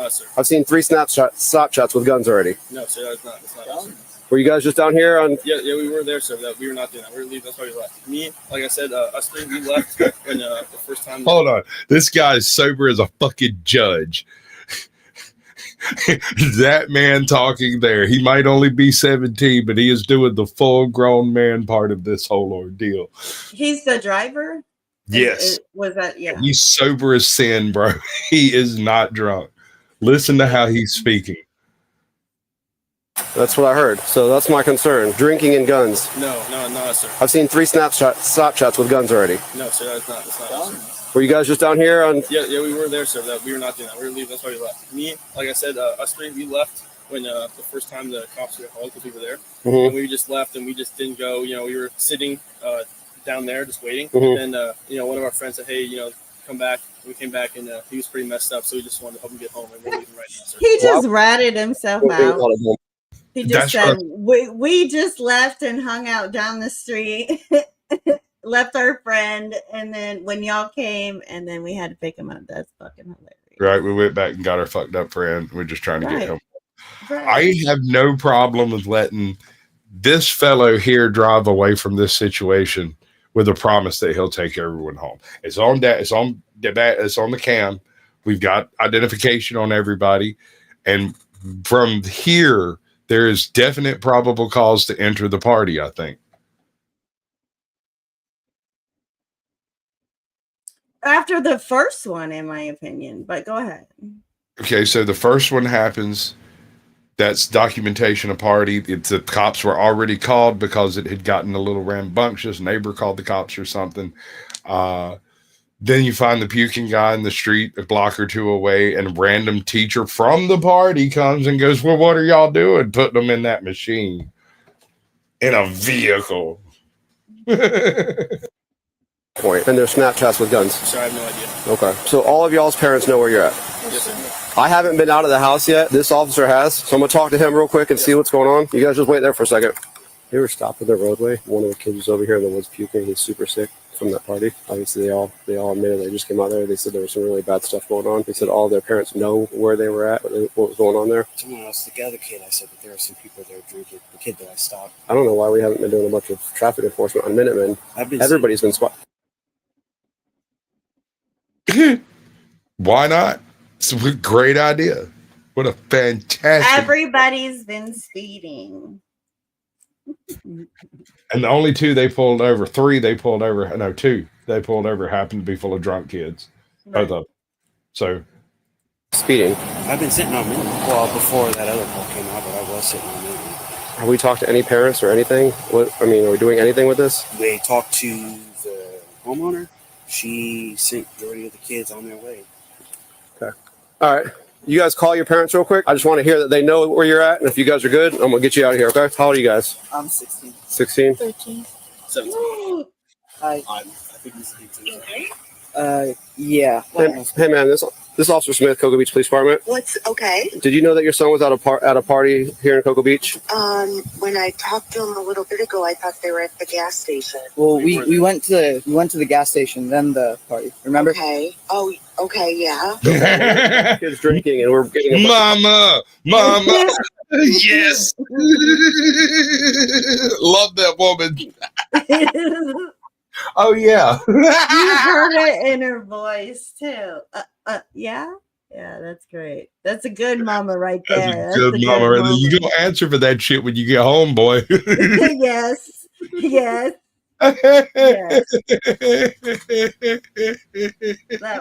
sir. I've seen 3 Snapchats with guns already. No, sir, that's not us, sir. Were you guys just down here on? Yeah, we were there, sir. We were not doing that. We were leaving. That's why we left. Me, like I said, us three, we left when the first time. Hold on. This guy's sober as a fucking judge. That man talking there, he might only be 17, but he is doing the full grown man part of this whole ordeal. He's the driver? Yes. Was that, yeah. He's sober as sin, bro. He is not drunk. Listen to how he's speaking. That's what I heard. So that's my concern. Drinking and guns. No, sir. I've seen 3 Snapchats with guns already. No, sir, that's not us, sir. Were you guys just down here on? Yeah, we were there, sir. We were not doing that. We were leaving. That's why we left. Me, like I said, us three, we left when the first time the cops were called because we were there. Mhm. And we just left and we just didn't go. We were sitting down there just waiting. Mhm. And one of our friends said, "Hey, come back." We came back and he was pretty messed up, so we just wanted to help him get home. And we're leaving right now, sir. He just ratted himself out. He just said, we just left and hung out down the street, left our friend, and then when y'all came, and then we had to pick him up. That's fucking hilarious. Right. We went back and got our fucked up friend. We're just trying to get him. Right. I have no problem with letting this fellow here drive away from this situation with a promise that he'll take everyone home. It's on that. It's on the cam. We've got identification on everybody. And from here, there is definite probable cause to enter the party, I think. After the first one, in my opinion, but go ahead. Okay, so the first one happens. That's documentation of party. The cops were already called because it had gotten a little rambunctious. Neighbor called the cops or something. Then you find the puking guy in the street a block or two away, and a random teacher from the party comes and goes, "Well, what are y'all doing?" Putting them in that machine. in a vehicle. Point. And there's Snapchats with guns. Sorry, I have no idea. Okay. So all of y'all's parents know where you're at. Yes, sir. I haven't been out of the house yet. This officer has. So I'm going to talk to him real quick and see what's going on. You guys just wait there for a second. They were stopped at the roadway. One of the kids was over here in the woods puking. He's super sick from that party. Obviously, they all admitted they just came out there. They said there was some really bad stuff going on. They said all their parents know where they were at, what was going on there. Someone else, the other kid, I said that there were some people there drinking. The kid that I stopped. I don't know why we haven't been doing a bunch of traffic enforcement on Minutemen. Everybody's been spotted. Why not? It's a great idea. What a fantastic. Everybody's been speeding. And the only two they pulled over, two they pulled over happened to be full of drunk kids. Right. Both of them. So speeding. I've been sitting on Minuteman. Well, before that other call came out, but I was sitting on Minuteman. Have we talked to any parents or anything? Are we doing anything with this? We talked to the homeowner. She sent majority of the kids on their way. Okay. All right. You guys call your parents real quick. I just want to hear that they know where you're at. And if you guys are good, I'm going to get you out of here, okay? How old are you guys? I'm 16. 16? 13. 17. I think he's 18. yeah. Hey man, this Officer Smith, Cocoa Beach Police Department. What's okay? Did you know that your son was at a party here in Cocoa Beach? When I talked to him a little bit ago, I thought they were at the gas station. Well, we went to the gas station, then the party. Remember? Okay. Oh, okay, yeah. Kids drinking, and we're getting Mama. Yes. Love that woman. Oh yeah. You heard it in her voice too. Yeah, that's great. That's a good mama right there. That's a good mama right there. You gonna answer for that shit when you get home, boy. Yes. That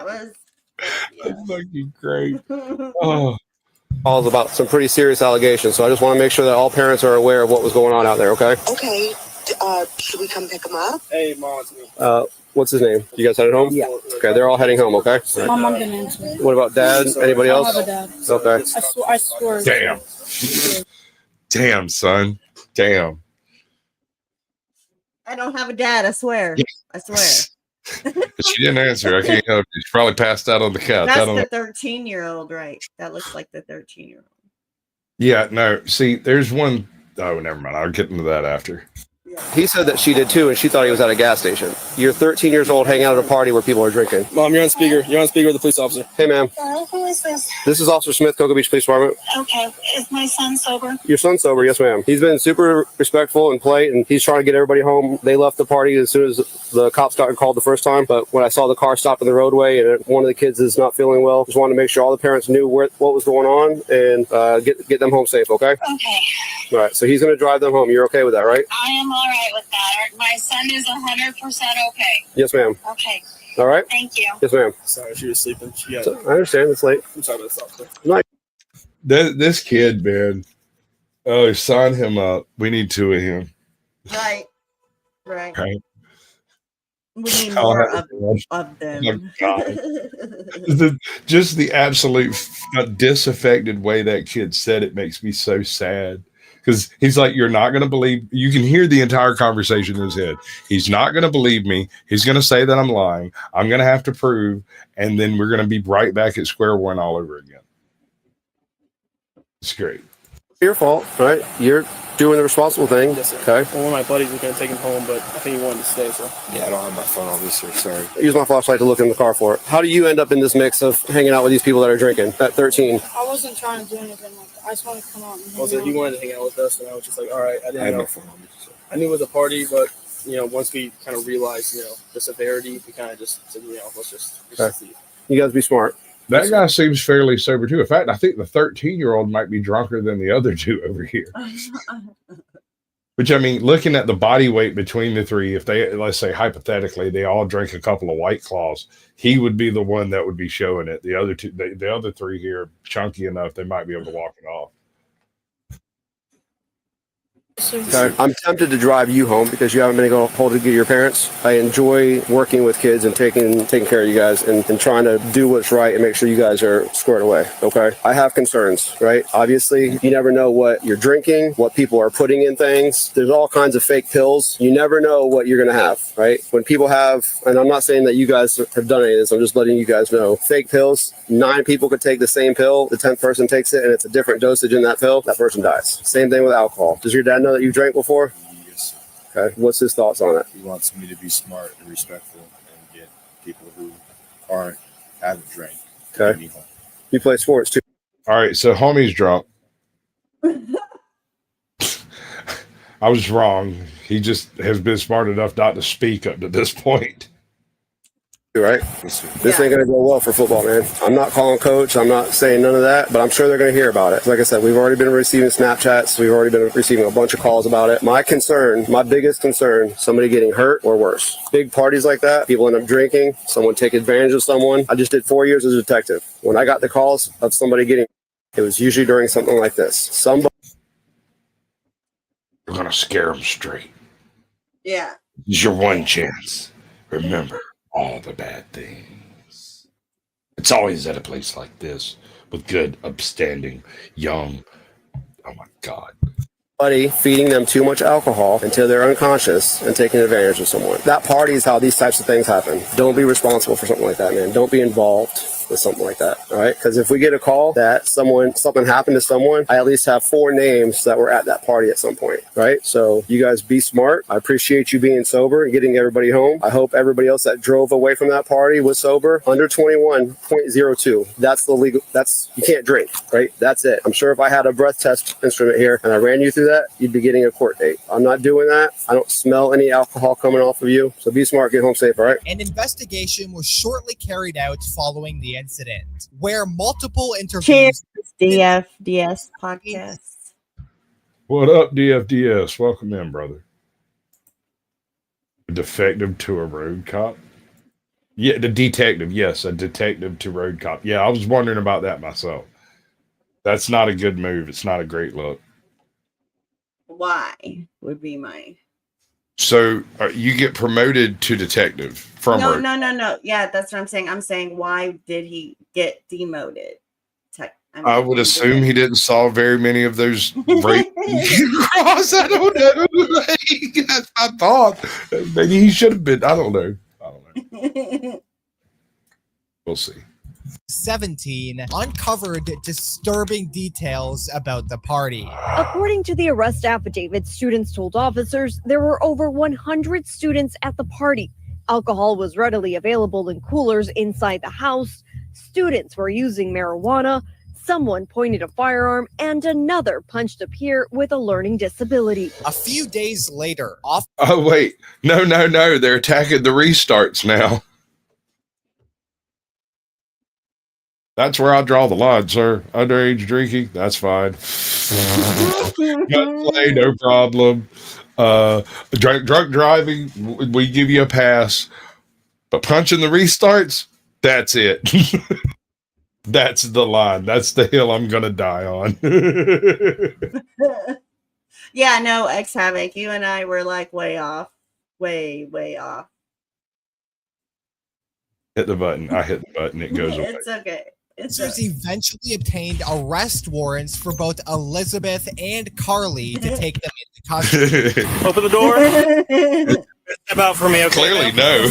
was fucking great. Oh. All about some pretty serious allegations, so I just want to make sure that all parents are aware of what was going on out there, okay? Okay. Should we come pick him up? Hey, Mom, it's me. What's his name? You guys headed home? Yeah. Okay, they're all heading home, okay? Mom, I'm gonna answer. What about Dad? Anybody else? I have a dad. Okay. I swear. Damn. Damn, son. Damn. I don't have a dad, I swear. I swear. She didn't answer. I can't help you. She probably passed out on the couch. That's the 13-year-old, right? That looks like the 13-year-old. Yeah, no. See, there's one. Oh, never mind. I'll get into that after. He said that she did too, and she thought he was at a gas station. You're 13 years old, hanging out at a party where people are drinking. Mom, you're on speaker. You're on speaker with the police officer. Hey, ma'am. Who is this? This is Officer Smith, Cocoa Beach Police Department. Okay. Is my son sober? Your son's sober, yes, ma'am. He's been super respectful and polite, and he's trying to get everybody home. They left the party as soon as the cops got called the first time, but when I saw the car stopped in the roadway and one of the kids is not feeling well, just wanted to make sure all the parents knew what was going on and get them home safe, okay? Okay. All right, so he's going to drive them home. You're okay with that, right? I am all right with that. My son is 100% okay. Yes, ma'am. Okay. All right? Thank you. Yes, ma'am. Sorry, she was sleeping. I understand. It's late. I'm sorry about this, officer. Nice. This kid, man. Oh, sign him up. We need two of him. Right. Right. We need more of them. Oh, God. Just the absolute disaffected way that kid said it makes me so sad. Because he's like, you're not going to believe. You can hear the entire conversation in his head. He's not going to believe me. He's going to say that I'm lying. I'm going to have to prove. And then we're going to be right back at square one all over again. It's great. Your fault, right? You're doing the responsible thing. Yes, sir. Okay. Well, one of my buddies was going to take him home, but I think he wanted to stay, so. Yeah, I don't have my phone on this, sir. Sorry. Use my flashlight to look in the car for it. How do you end up in this mix of hanging out with these people that are drinking at 13? I wasn't trying to do anything like that. I just wanted to come out and hang Also, out. he wanted to hang out with us, and I was just like, all right. I I didn't have know. my phone on me. So. I knew it was a party, but, once we kind of realized, the severity, we kind of just said, let's just leave. You guys be smart. That guy seems fairly sober too. In fact, I think the 13-year-old might be drunker than the other two over here. Which, I mean, looking at the body weight between the three, if they, let's say hypothetically, they all drink a couple of White Claws, he would be the one that would be showing it. The other two, the other three here, chunky enough, they might be able to walk it off. Okay. I'm tempted to drive you home because you haven't been able to hold to get your parents. I enjoy working with kids and taking care of you guys and trying to do what's right and make sure you guys are squared away. Okay. I have concerns, right? Obviously, you never know what you're drinking, what people are putting in things. There's all kinds of fake pills. You never know what you're going to have, right? When people have, and I'm not saying that you guys have done any of this, I'm just letting you guys know, fake pills, 9 people could take the same pill. The 10th person takes it and it's a different dosage in that pill. That person dies. Same thing with alcohol. Does your dad know that you drank before? Yes. Okay. What's his thoughts on it? He wants me to be smart and respectful and get people who haven't drank. Okay. You play sports too. All right, so homie's drunk. I was wrong. He just has been smart enough not to speak up to this point. Right? This ain't going to go well for football, man. I'm not calling coach. I'm not saying none of that, but I'm sure they're going to hear about it. Like I said, we've already been receiving Snapchats. We've already been receiving a bunch of calls about it. My biggest concern, somebody getting hurt or worse. Big parties like that, people end up drinking, someone take advantage of someone. I just did 4 years as a detective. When I got the calls of somebody getting, it was usually during something like this. We're going to scare them straight. Yeah. It's your one chance. Remember all the bad things. It's always at a place like this with good, upstanding, young. Oh my God. Buddy feeding them too much alcohol until they're unconscious and taking advantage of someone. That party is how these types of things happen. Don't be responsible for something like that, man. Don't be involved with something like that. All right. Because if we get a call that something happened to someone, I at least have 4 names that were at that party at some point. Right. So you guys be smart. I appreciate you being sober and getting everybody home. I hope everybody else that drove away from that party was sober. Under 21.02. That's the legal. You can't drink. Right. That's it. I'm sure if I had a breath test instrument here and I ran you through that, you'd be getting a court date. I'm not doing that. I don't smell any alcohol coming off of you. So be smart. Get home safe. All right. An investigation was shortly carried out following the incident, where multiple interviews. Cheers, DFDS podcast. What up, DFDS? Welcome in, brother. A defective to a road cop? Yeah, the detective. Yes, a detective to road cop. Yeah, I was wondering about that myself. That's not a good move. It's not a great look. Why would be my... So you get promoted to detective from road. No. Yeah, that's what I'm saying. I'm saying, why did he get demoted? I would assume he didn't solve very many of those rape cross. I don't know. That's my thought. Maybe he should have been. I don't know. We'll see. 17 uncovered disturbing details about the party. According to the arrest affidavit, students told officers there were over 100 students at the party. Alcohol was readily available in coolers inside the house. Students were using marijuana. Someone pointed a firearm, and another punched a peer with a learning disability. A few days later, Oh, wait. No. They're attacking the restarts now. That's where I draw the line, sir. Underage drinking, that's fine. Gunplay, no problem. Drunk driving, we give you a pass. But punching the restarts, that's it. That's the line. That's the hill I'm going to die on. Yeah, no, X-Havoc, you and I were like way off. Way off. Hit the button. I hit the button. It goes away. It's okay. Officers eventually obtained arrest warrants for both Elizabeth and Carly to take them into custody. Open the door. Step out for me, okay? Clearly, no.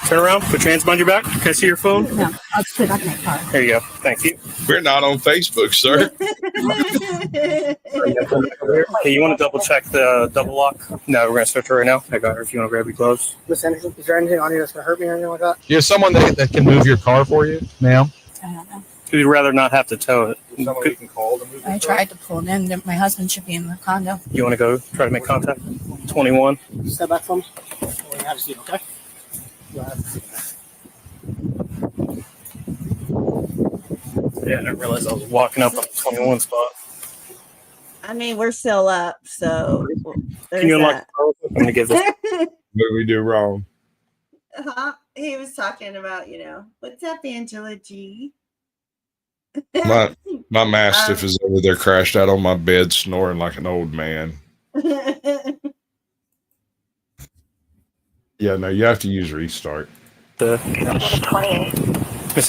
Turn around. Put your hands behind your back. Can I see your phone? No, I'll just put it back in my car. There you go. Thank you. We're not on Facebook, sir. Hey, you want to double check the double lock? No, we're going to start her right now. I got her if you want to grab your gloves. Miss Anderson, is there anything on here that's going to hurt me or anything like that? You have someone that can move your car for you, ma'am? I don't know. We'd rather not have to tow it. Someone we can call to move I tried to pull it in. My husband should be in the condo. You want to go try to make contact? 21. Step back from me. You have a seat, okay? You have a seat. Yeah, I didn't realize I was walking up on the 21 spot. I mean, we're still up, so Can you unlock the car? I'm going to give this. What did we do wrong? He was talking about, what's up, Angela G? My my mastiff is over there crashed out on my bed snoring like an old man. Yeah, no, you have to use restart. Miss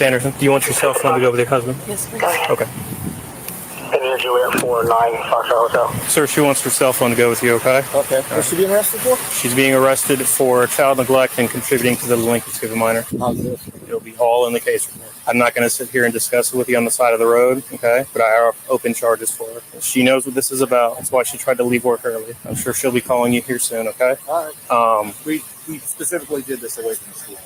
Anderson, do you want your cell phone to go with your husband? Yes, please. Okay. Juliet 49 Hotel. Sir, she wants her cell phone to go with you, okay? Okay. What's she being arrested for? She's being arrested for child neglect and contributing to the delinquency of a minor. How's this? It'll be all in the case report. I'm not going to sit here and discuss it with you on the side of the road, okay? But I have open charges for her. She knows what this is about. That's why she tried to leave work early. I'm sure she'll be calling you here soon, okay? All right. We specifically did this away from the school.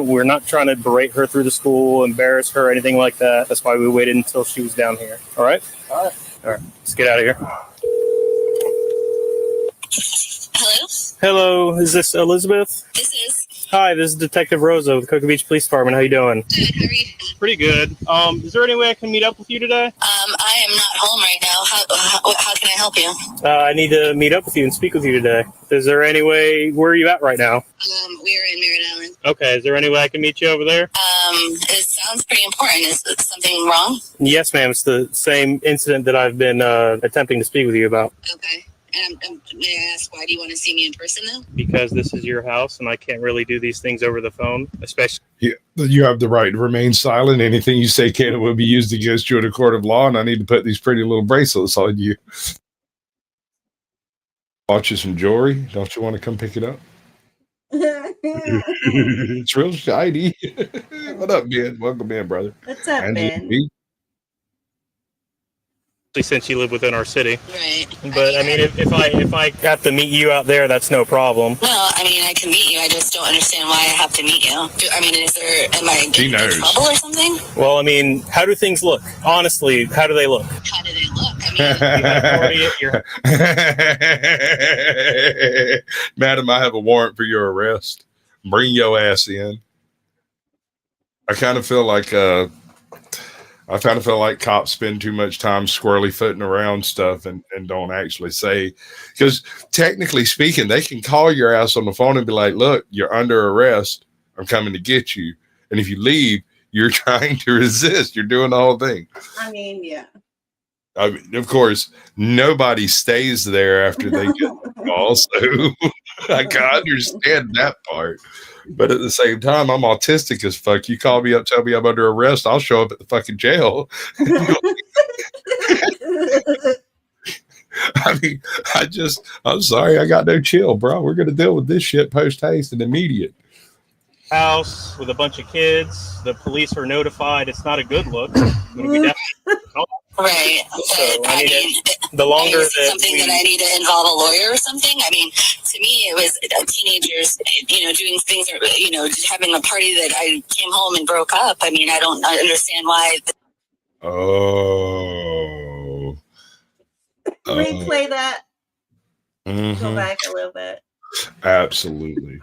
We're not trying to berate her through the school, embarrass her, anything like that. That's why we waited until she was down here. All right? All right. All right. Let's get out of here. Hello? Hello. Is this Elizabeth? This is. Hi, this is Detective Rosa with the Cocoa Beach Police Department. How you doing? Good, how are you? Pretty good. Is there any way I can meet up with you today? I am not home right now. How can I help you? I need to meet up with you and speak with you today. Is there any way, where are you at right now? We are in Merritt Island. Okay, is there any way I can meet you over there? It sounds pretty important. Is something wrong? Yes, ma'am. It's the same incident that I've been attempting to speak with you about. Okay. May I ask, why do you want to see me in person, though? Because this is your house, and I can't really do these things over the phone, especially. Yeah, you have the right to remain silent. Anything you say can and will be used against you in a court of law, and I need to put these pretty little bracelets on you. Bought you some jewelry. Don't you want to come pick it up? It's real shiny. What up, Ben? Welcome in, brother. What's up, Angela Ben? B. Since you live within our city. Right. But I mean, if I got to meet you out there, that's no problem. Well, I mean, I can meet you. I just don't understand why I have to meet you. Am I getting in trouble or something? Well, I mean, how do things look? Honestly, how do they look? How do they look? Madam, I have a warrant for your arrest. Bring your ass in. I kind of feel like cops spend too much time squirrely footing around stuff and don't actually say, because technically speaking, they can call your ass on the phone and be like, look, you're under arrest. I'm coming to get you. And if you leave, you're trying to resist. You're doing the whole thing. I mean, yeah. I mean, of course, nobody stays there after they get the call. So I can understand that part. But at the same time, I'm autistic as fuck. You call me up, tell me I'm under arrest, I'll show up at the fucking jail. I mean, I'm sorry, I got no chill, bro. We're going to deal with this shit post haste and immediate. House with a bunch of kids. The police are notified. It's not a good look. Right. The longer is it something that I need to involve a lawyer or something? I mean, to me, it was teenagers, doing things, just having a party that I came home and broke up. I mean, I don't understand why. Oh. Replay that. Mhm. Go back a little bit. Absolutely.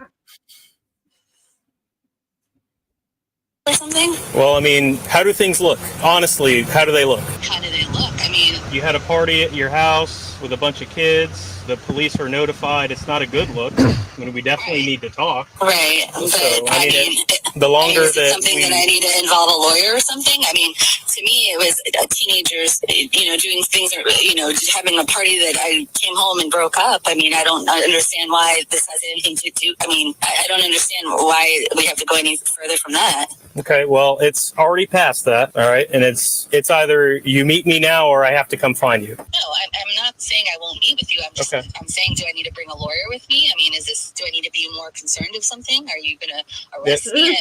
Or something? Well, I mean, how do things look? Honestly, how do they look? How do they look? I mean, you had a party at your house with a bunch of kids. The police are notified. It's not a good look. I mean, we definitely need to talk. Right. So, But the longer is it that something that I need to involve a lawyer or something? I mean, to me, it was teenagers, doing things, just having a party that I came home and broke up. I mean, I don't understand why this has anything to do. I mean, I don't understand why we have to go any further from that. Okay, well, it's already past that, all right? And it's either you meet me now or I have to come find you. No, I'm not saying I won't meet with you. I'm just I'm saying, do I need to bring a lawyer with me? I mean, do I need to be more concerned of something? Are you going to arrest me?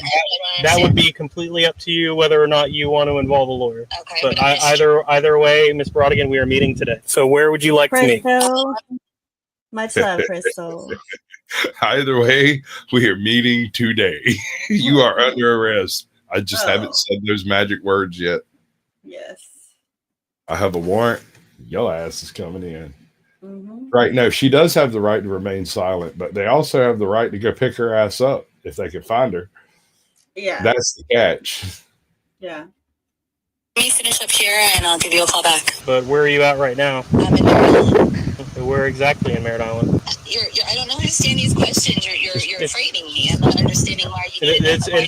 That would be completely up to you whether or not you want to involve a lawyer. Okay. But either way, Ms. Brodigan, we are meeting today. So where would you like to meet? Crystal. Much love, Crystal. Either way, we are meeting today. You are under arrest. I just haven't said those magic words yet. Yes. I have a warrant. Your ass is coming in. Mm-hmm. Right. No, she does have the right to remain silent, but they also have the right to go pick her ass up if they can find her. Yeah. That's the catch. Yeah. Let me finish up here and I'll give you a call back. But where are you at right now? I'm in Maryland. Where exactly in Merritt Island? I don't understand these questions. You're frightening me. I'm not understanding why you need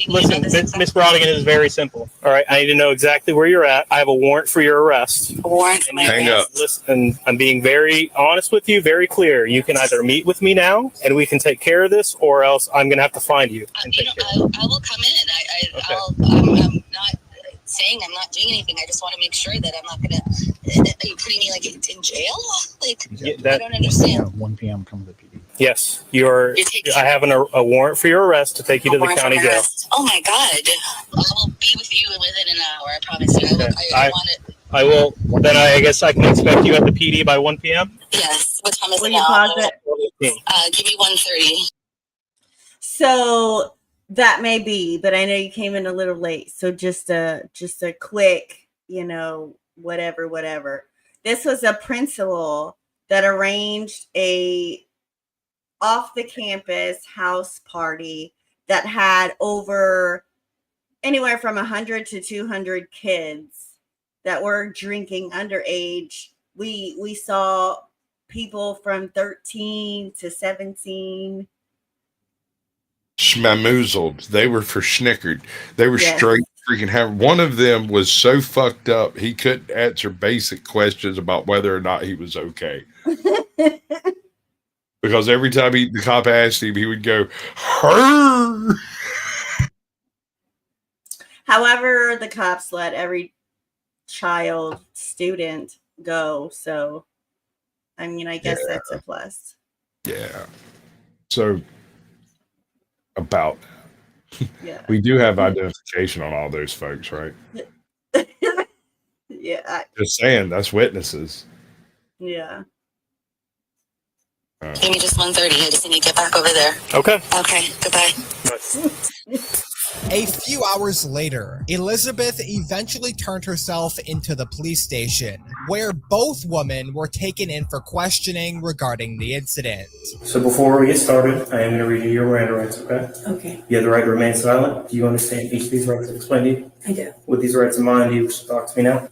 Listen, Miss Brodigan, it is very simple. All right, I need to know exactly where you're at. I have a warrant for your arrest. A warrant for my Hang arrest? up. Listen, I'm being very honest with you, very clear. You can either meet with me now and we can take care of this, or else I'm going to have to find you. I will come in. I'm not saying I'm not doing anything. I just want to make sure that I'm not going to. Are you putting me like in jail? Like, I don't understand. 1 p.m. come to the PD. Yes, I have a warrant for your arrest to take you to the county jail. Oh my God! I will be with you within an hour. I promise you. I will. Then I guess I can expect you at the PD by 1 p.m. Yes. What time is Will it you now? pause it? Give me 1:30. So that may be, but I know you came in a little late. So just a quick, whatever. This was a principal that arranged a off the campus house party that had over anywhere from 100 to 200 kids that were drinking underage. We saw people from 13 to 17. Schmamoozled. They were for snickered. They were straight freaking hammered. One of them was so fucked up he couldn't answer basic questions about whether or not he was okay. Because every time the cop asked him, he would go, "Her." However, the cops let every student go. So, I mean, I guess that's a plus. Yeah. So, about yeah, we do have identification on all those folks, right? Yeah. Just saying, that's witnesses. Yeah. Give me just 1:30. I just need to get back over there. Okay. Okay. Goodbye. A few hours later, Elizabeth eventually turned herself into the police station, where both women were taken in for questioning regarding the incident. So before we get started, I am going to read you your Miranda rights, okay? Okay, You have the right to remain silent. Do you understand each of these rights I've explained to you? I do. With these rights in mind, do you wish to talk to me now?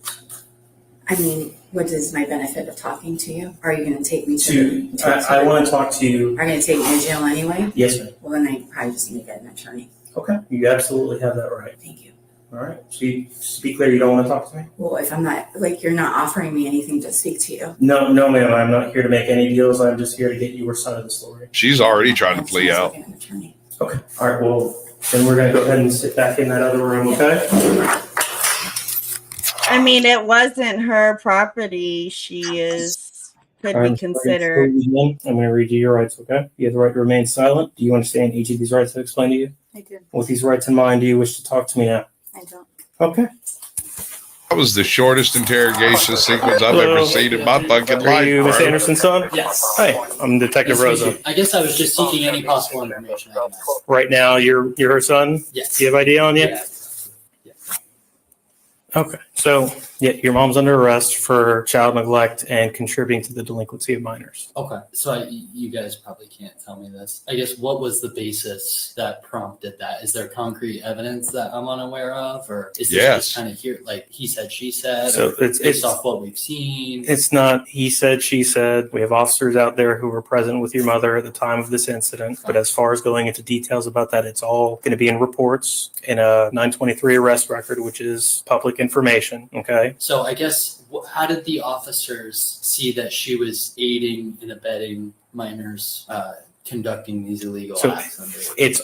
I mean, what is my benefit of talking to you? Are you going to take me to I want to talk to you. Are you going to take me to jail anyway? Yes, ma'am. Well, then I probably just need to get an attorney. Okay. You absolutely have that right. Thank you. All right. So just be clear, you don't want to talk to me? Well, if I'm not, you're not offering me anything to speak to you. No, ma'am. I'm not here to make any deals. I'm just here to get your side of the story. She's already trying to plea out. An attorney. Okay. All right. Well, then we're going to go ahead and sit back in that other room, okay? I mean, it wasn't her property. Could be considered. I'm going to read you your rights, okay? You have the right to remain silent. Do you understand each of these rights I've explained to you? I do. With these rights in mind, do you wish to talk to me now? I don't. Okay. That was the shortest interrogation sequence I've ever seen in my fucking life. Are you Miss bro. Anderson's son? Yes. Hey, I'm Detective Rosa. I guess I was just seeking any possible information. Right now, you're her son? Yes. Do you have ID on you? Yeah. Okay. So, yeah, your mom's under arrest for child neglect and contributing to the delinquency of minors. Okay. So you guys probably can't tell me this. I guess what was the basis that prompted that? Is there concrete evidence that I'm unaware of? Or is this just kind of here, like he said, she said? So it's based off what we've seen? It's not he said, she said. We have officers out there who were present with your mother at the time of this incident. But as far as going into details about that, it's all going to be in reports in a 923 arrest record, which is public information. Okay. So I guess, how did the officers see that she was aiding and abetting minors conducting these illegal acts? It's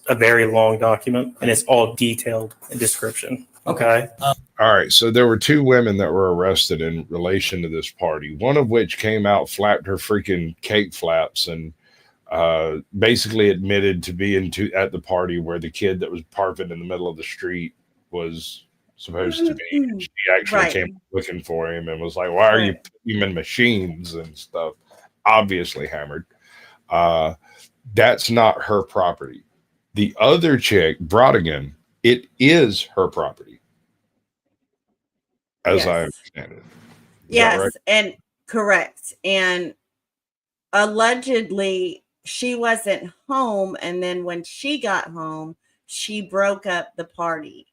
a very long document and it's all detailed in description. Okay. All right. So there were two women that were arrested in relation to this party, one of which came out, flapped her freaking cake flaps, and basically admitted to being at the party where the kid that was parking in the middle of the street was supposed to be. She actually came looking for him and was like, "Why are you putting him in machines and stuff?" Obviously hammered. That's not her property. The other chick, Brodigan, it is her property, as I understand it. Yes, right? and correct. And allegedly, she wasn't home, and then when she got home, she broke up the party.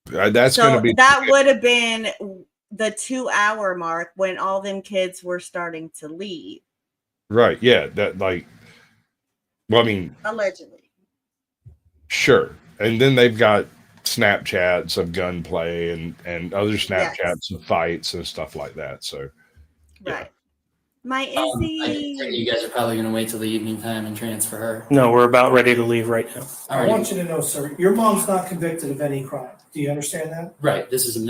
That's going to be that would have been the 2-hour mark when all them kids were starting to leave. Right. Yeah. That like, well, I mean, allegedly. Sure. And then they've got Snapchats of gunplay and other Snapchats of fights and stuff like that. So, yeah. Right. My I Izzy. think you guys are probably going to wait till the evening time and transfer her. No, we're about ready to leave right now. I want you to know, sir, your mom's not convicted of any crime. Do you understand that? Right. This is a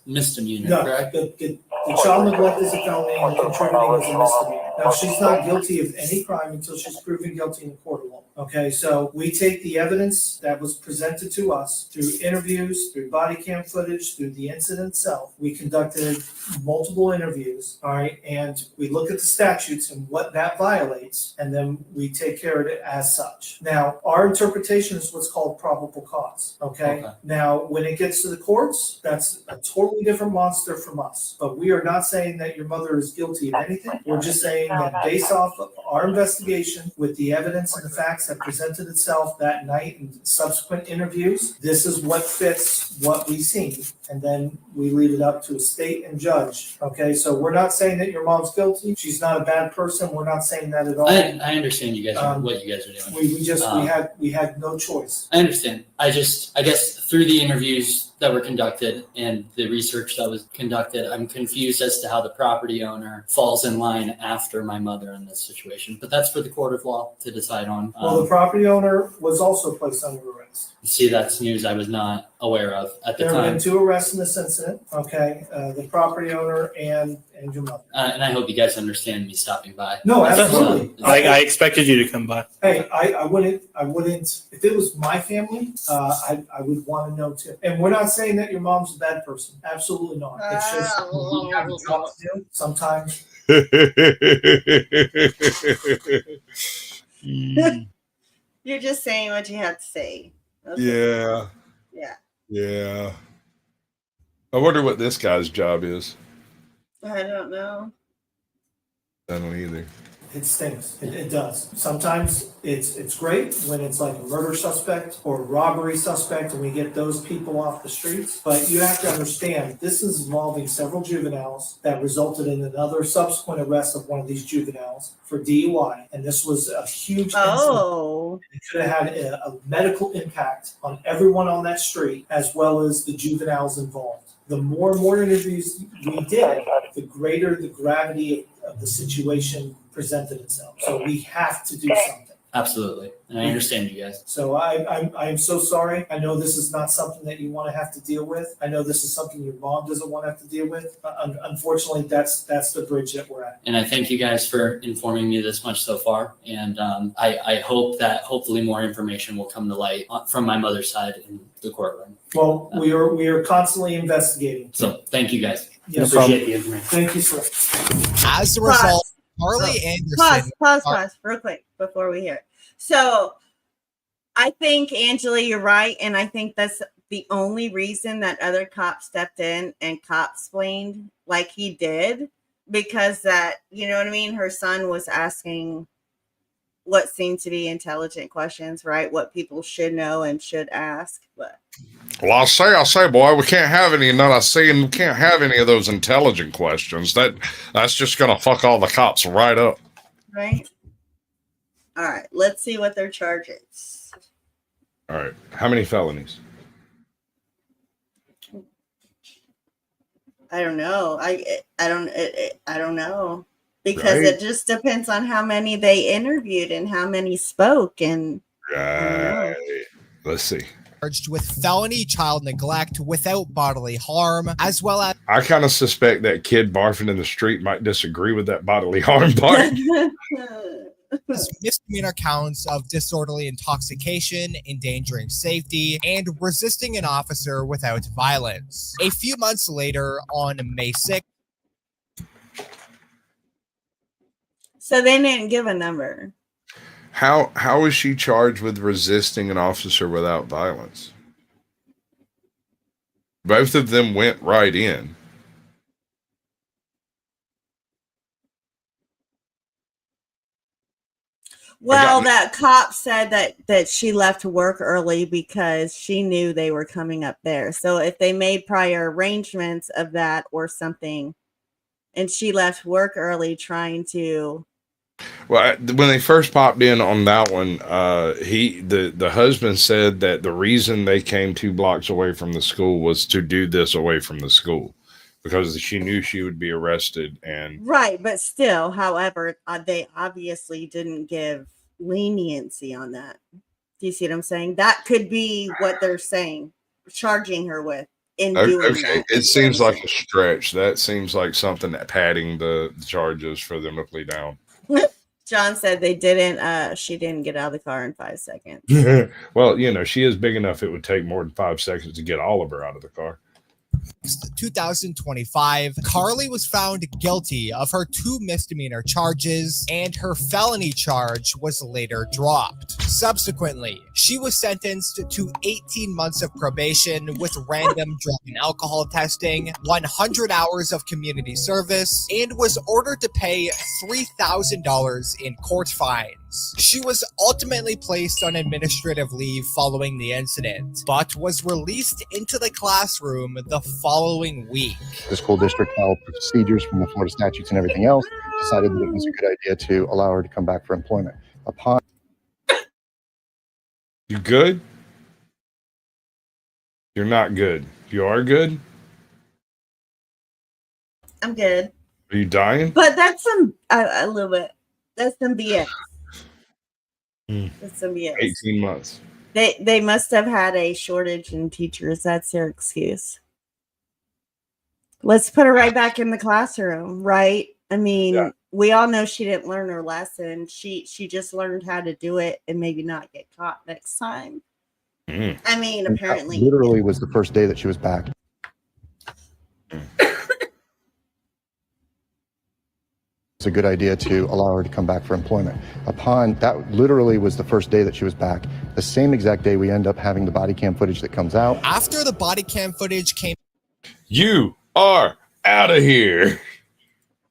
misdemeanor, No, correct? the child neglect is a felony and contributing is a misdemeanor. Now, she's not guilty of any crime until she's proven guilty in the court of law. Okay, so we take the evidence that was presented to us through interviews, through body cam footage, through the incident itself. We conducted multiple interviews, all right, and we look at the statutes and what that violates, and then we take care of it as such. Now, our interpretation is what's called probable cause, okay? Now, when it gets to the courts, that's a totally different monster from us. But we are not saying that your mother is guilty of anything. We're just saying that based off of our investigation with the evidence and the facts that presented itself that night and subsequent interviews, this is what fits what we've seen. And then we leave it up to a state and judge. Okay, so we're not saying that your mom's guilty. She's not a bad person. We're not saying that at all. I understand you guys what you guys are doing. We had no choice. I understand. I guess through the interviews that were conducted and the research that was conducted, I'm confused as to how the property owner falls in line after my mother in this situation. But that's for the court of law to decide on. Well, the property owner was also placed under arrest. See, that's news I was not aware of at the There time. have been 2 arrests in this incident, okay? The property owner and your mother. And I hope you guys understand me stopping by. No, absolutely. I expected you to come by. Hey, I wouldn't, if it was my family, I would want to know too. And we're not saying that your mom's a bad person. Absolutely not. It's just, we have a job to do sometimes. You're just saying what you have to say. Okay. Yeah. Yeah. Yeah. I wonder what this guy's job is. I don't know. I don't either. It stinks. It does. Sometimes it's great when it's like a murder suspect or a robbery suspect and we get those people off the streets. But you have to understand, this is involving several juveniles that resulted in another subsequent arrest of one of these juveniles for DUI. And this was a huge incident. It could have had a medical impact on everyone on that street as well as the juveniles involved. The more and more interviews we did, the greater the gravity of the situation presented itself. So we have to do something. Absolutely. And I understand you guys. So I'm so sorry. I know this is not something that you want to have to deal with. I know this is something your mom doesn't want to have to deal with. Unfortunately, that's the bridge that we're at. And I thank you guys for informing me this much so far. And I hope that hopefully more information will come to light from my mother's side in the courtroom. Well, we are constantly investigating. So thank you guys. Yes, Appreciate the information. Thank you, sir. As a result, Harley Anderson. Pause, real quick before we hear it. So I think, Angela, you're right. And I think that's the only reason that other cops stepped in and cop-splained like he did, because that, you know what I mean? Her son was asking what seemed to be intelligent questions, right? What people should know and should ask. But well, I say, boy, we can't have any. And then I say, and we can't have any of those intelligent questions. That's just gonna fuck all the cops right up. Right. All right. Let's see what their charge is. All right. How many felonies? I don't know. I don't know, because it just depends on how many they interviewed and how many spoke. And right. Let's see. Charged with felony child neglect without bodily harm, as well as I kind of suspect that kid barfing in the street might disagree with that bodily harm part. misdemeanor counts of disorderly intoxication, endangering safety, and resisting an officer without violence. A few months later, on May 6th, so they didn't give a number. How is she charged with resisting an officer without violence? Both of them went right in. Well, that cop said that she left work early because she knew they were coming up there. So if they made prior arrangements of that or something, and she left work early trying to. Well, when they first popped in on that one, the husband said that the reason they came 2 blocks away from the school was to do this away from the school because she knew she would be arrested. And Right, but still, however, they obviously didn't give leniency on that. Do you see what I'm saying? That could be what they're saying, charging her with in doing that. It seems like a stretch. That seems like something that padding the charges for them to plea down. John said they didn't. She didn't get out of the car in 5 seconds. Well, she is big enough. It would take more than 5 seconds to get Oliver out of the car. 2025, Carly was found guilty of her 2 misdemeanor charges, and her felony charge was later dropped. Subsequently, she was sentenced to 18 months of probation with random drug and alcohol testing, 100 hours of community service, and was ordered to pay $3,000 in court fines. She was ultimately placed on administrative leave following the incident, but was released into the classroom the following week. The school district held procedures from the Florida statutes and everything else, decided that it was a good idea to allow her to come back for employment. Upon You good? You're not good. You are good? I'm good. Are you dying? But that's a little bit. That's some BS. That's some BS. 18 months. They must have had a shortage in teachers. That's their excuse. Let's put her right back in the classroom, right? I mean, we all know she didn't learn her lesson. She just learned how to do it and maybe not get caught next time. I mean, apparently. literally was the first day that she was back. It's a good idea to allow her to come back for employment. Upon that, literally was the first day that she was back. The same exact day we end up having the body cam footage that comes out. After the body cam footage came You are out of here.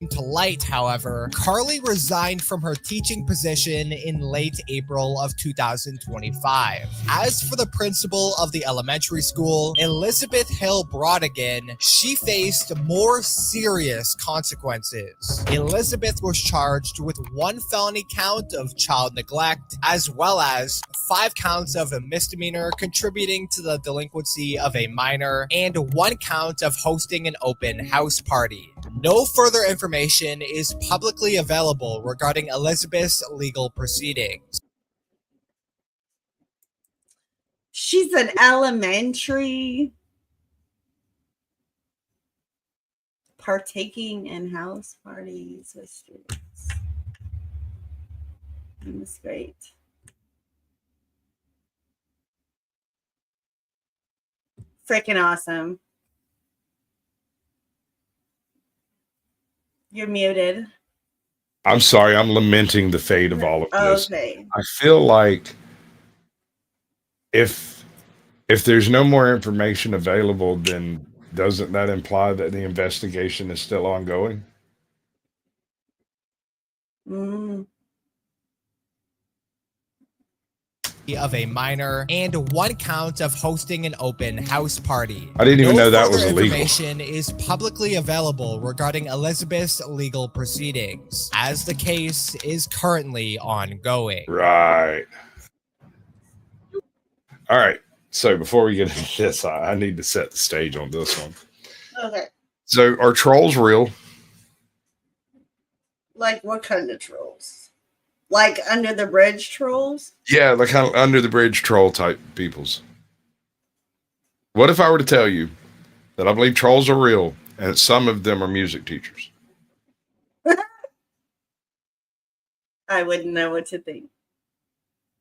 to light, however, Carly resigned from her teaching position in late April of 2025. As for the principal of the elementary school, Elizabeth Hill Brodigan, she faced more serious consequences. Elizabeth was charged with 1 felony count of child neglect, as well as 5 counts of a misdemeanor contributing to the delinquency of a minor, and 1 count of hosting an open house party. No further information is publicly available regarding Elizabeth's legal proceedings. She's an elementary partaking in house parties with students. That's great. Freaking awesome. You're muted. I'm sorry. I'm lamenting the fate of all of this. Okay. I feel like if there's no more information available, then doesn't that imply that the investigation is still ongoing? Of a minor, and 1 count of hosting an open house party. I didn't even know that was illegal. Information is publicly available regarding Elizabeth's legal proceedings, as the case is currently ongoing. Right. All right. So before we get into this, I need to set the stage on this one. Okay. So are trolls real? Like what kind of trolls? Like under the bridge trolls? Yeah, the kind of under the bridge troll type peoples. What if I were to tell you that I believe trolls are real and some of them are music teachers? I wouldn't know what to think.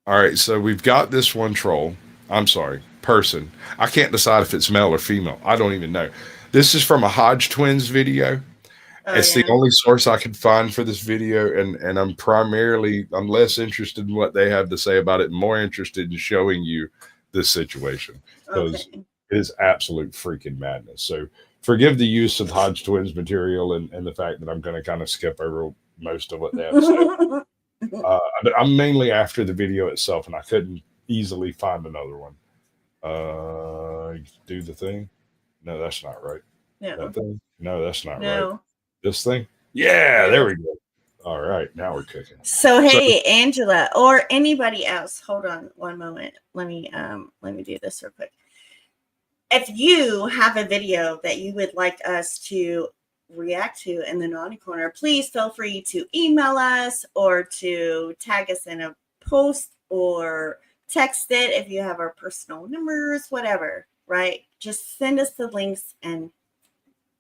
All right, so we've got this one troll. I'm sorry, person. I can't decide if it's male or female. I don't even know. This is from a Hodge Twins video. It's the only source I could find for this video, and I'm less interested in what they have to say about it, and more interested in showing you this situation because it is absolute freaking madness. So forgive the use of Hodge Twins material and the fact that I'm going to kind of skip over most of what they have to say. I'm mainly after the video itself, and I couldn't easily find another one. Do the thing. No, that's not right. No. That thing. No, that's not right. No. This thing. Yeah, there we go. All right, now we're cooking. So hey, Angela, or anybody else, hold on one moment. Let me do this real quick. If you have a video that you would like us to react to in the Naughty Corner, please feel free to email us or to tag us in a post or text it if you have our personal numbers, whatever, right? Just send us the links and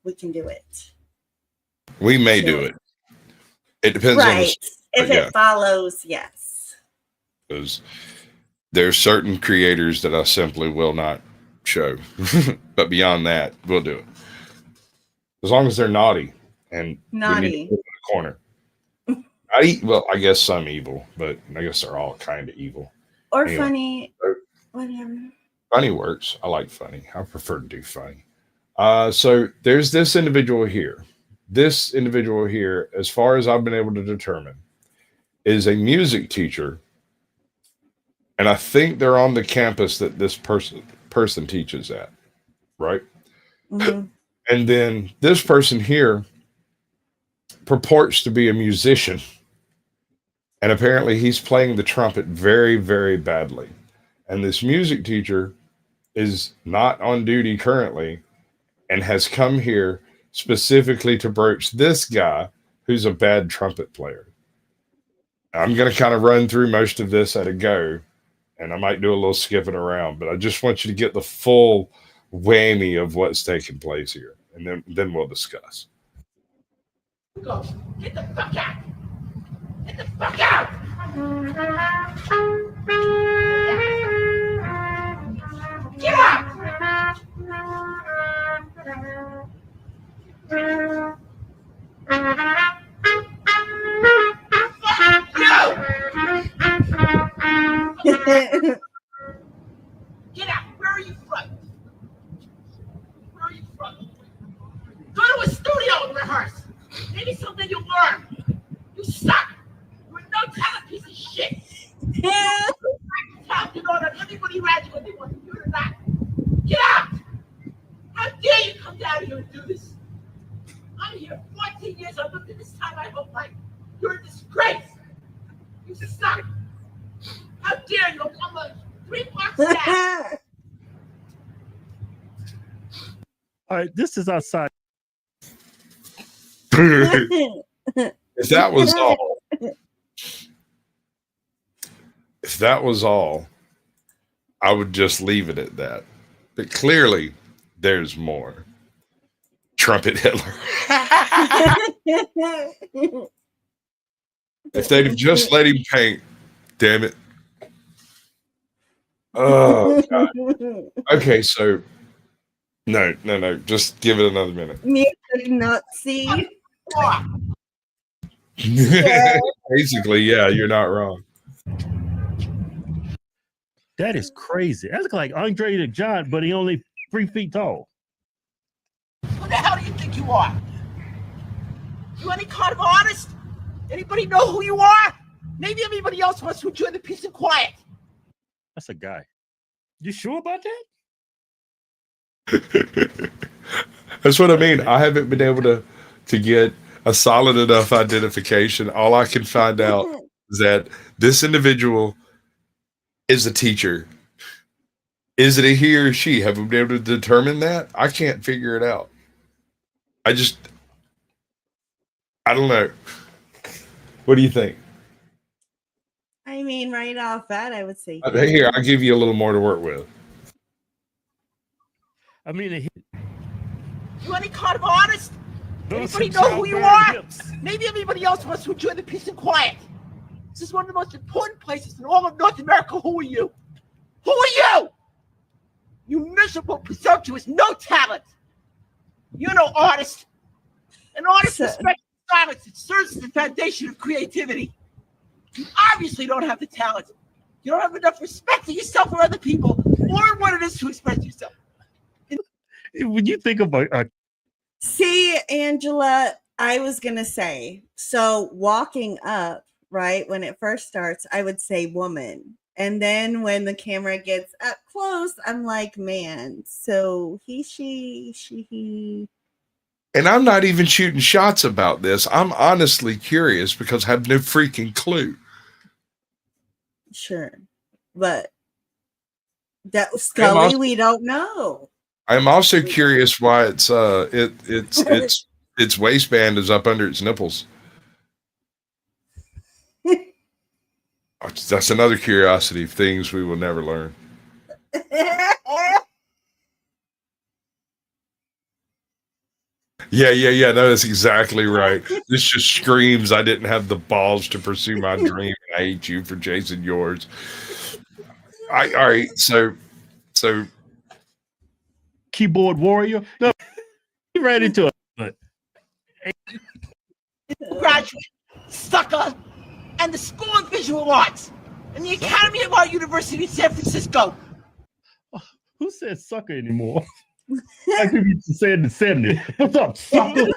we can do it. We may do it. It depends on the, if it follows, yes. Because there's certain creators that I simply will not show. But beyond that, we'll do it. As long as they're naughty and naughty in the corner. Well, I guess some evil, but I guess they're all kind of evil. Or anyway, funny, whatever. Funny works. I like funny. I prefer to do funny. So there's this individual here. This individual here, as far as I've been able to determine, is a music teacher. And I think they're on the campus that this person teaches at, right? Mm-hmm. And then this person here purports to be a musician. And apparently he's playing the trumpet very, very badly. And this music teacher is not on duty currently and has come here specifically to broach this guy who's a bad trumpet player. I'm going to kind of run through most of this at a go, and I might do a little skipping around, but I just want you to get the full whammy of what's taking place here, and then we'll discuss. Go. Get the fuck out! Get the fuck out! Get out! Get out! Where are you from? Where are you from? Go to a studio and rehearse. Maybe something you'll learn. You suck. You're a no-talent piece of shit. You know that everybody around you what they want to do or not. Get out! How dare you come down here and do this? I'm here 14 years. I've lived in this time my whole life. You're a disgrace. You suck. How dare you? I'm a 3 blocks down. All right, this is outside. If that was all, I would just leave it at that. But clearly, there's more. Trumpet Hitler. If they'd have just let him paint, damn it. Oh, God. Okay, so no, just give it another minute. Music Nazi. Basically, yeah, you're not wrong. That is crazy. That's like Andre the Giant, but he only 3 feet tall. Who the hell do you think you are? You any kind of artist? Anybody know who you are? Maybe everybody else wants to enjoy the peace and quiet. That's a guy. You sure about that? That's what I mean. I haven't been able to get a solid enough identification. All I can find out is that this individual is a teacher. Is it a he or she? Have we been able to determine that? I can't figure it out. I don't know. What do you think? I mean, right off that, I would say. Here, I'll give you a little more to work with. I mean, you any kind of artist? Anybody know who you are? Maybe everybody else wants to enjoy the peace and quiet. This is one of the most important places in all of North America. Who are you? Who are you? You miserable, presumptuous, no talent. You're no artist. An artist respects silence. It serves as the foundation of creativity. You obviously don't have the talent. You don't have enough respect for yourself or other people, or what it is to express yourself. When you think about See, Angela, I was going to say, so walking up, right? When it first starts, I would say woman. And then when the camera gets up close, I'm like, man. So he, she, he. And I'm not even shooting shots about this. I'm honestly curious because I have no freaking clue. Sure. But that Scully, we don't know. I'm also curious why its waistband is up under its nipples. That's another curiosity of things we will never learn. Yeah. No, that's exactly right. This just screams I didn't have the balls to pursue my dream. I hate you for chasing yours. All right. So keyboard warrior. No, he ran into it. But graduate, sucker, and the School of Visual Arts, and the Academy of Art University in San Francisco. Who says sucker anymore? I could be saying the 70s. What's up, sucker?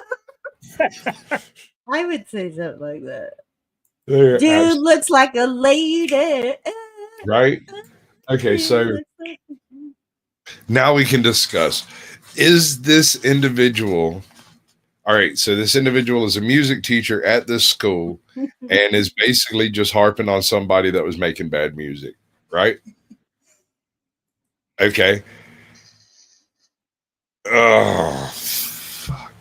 I would say something like that. Dude looks like a lady. Right? Okay, so now we can discuss. Is this individual... All right, so this individual is a music teacher at this school and is basically just harping on somebody that was making bad music, right? Okay. Oh, fuck.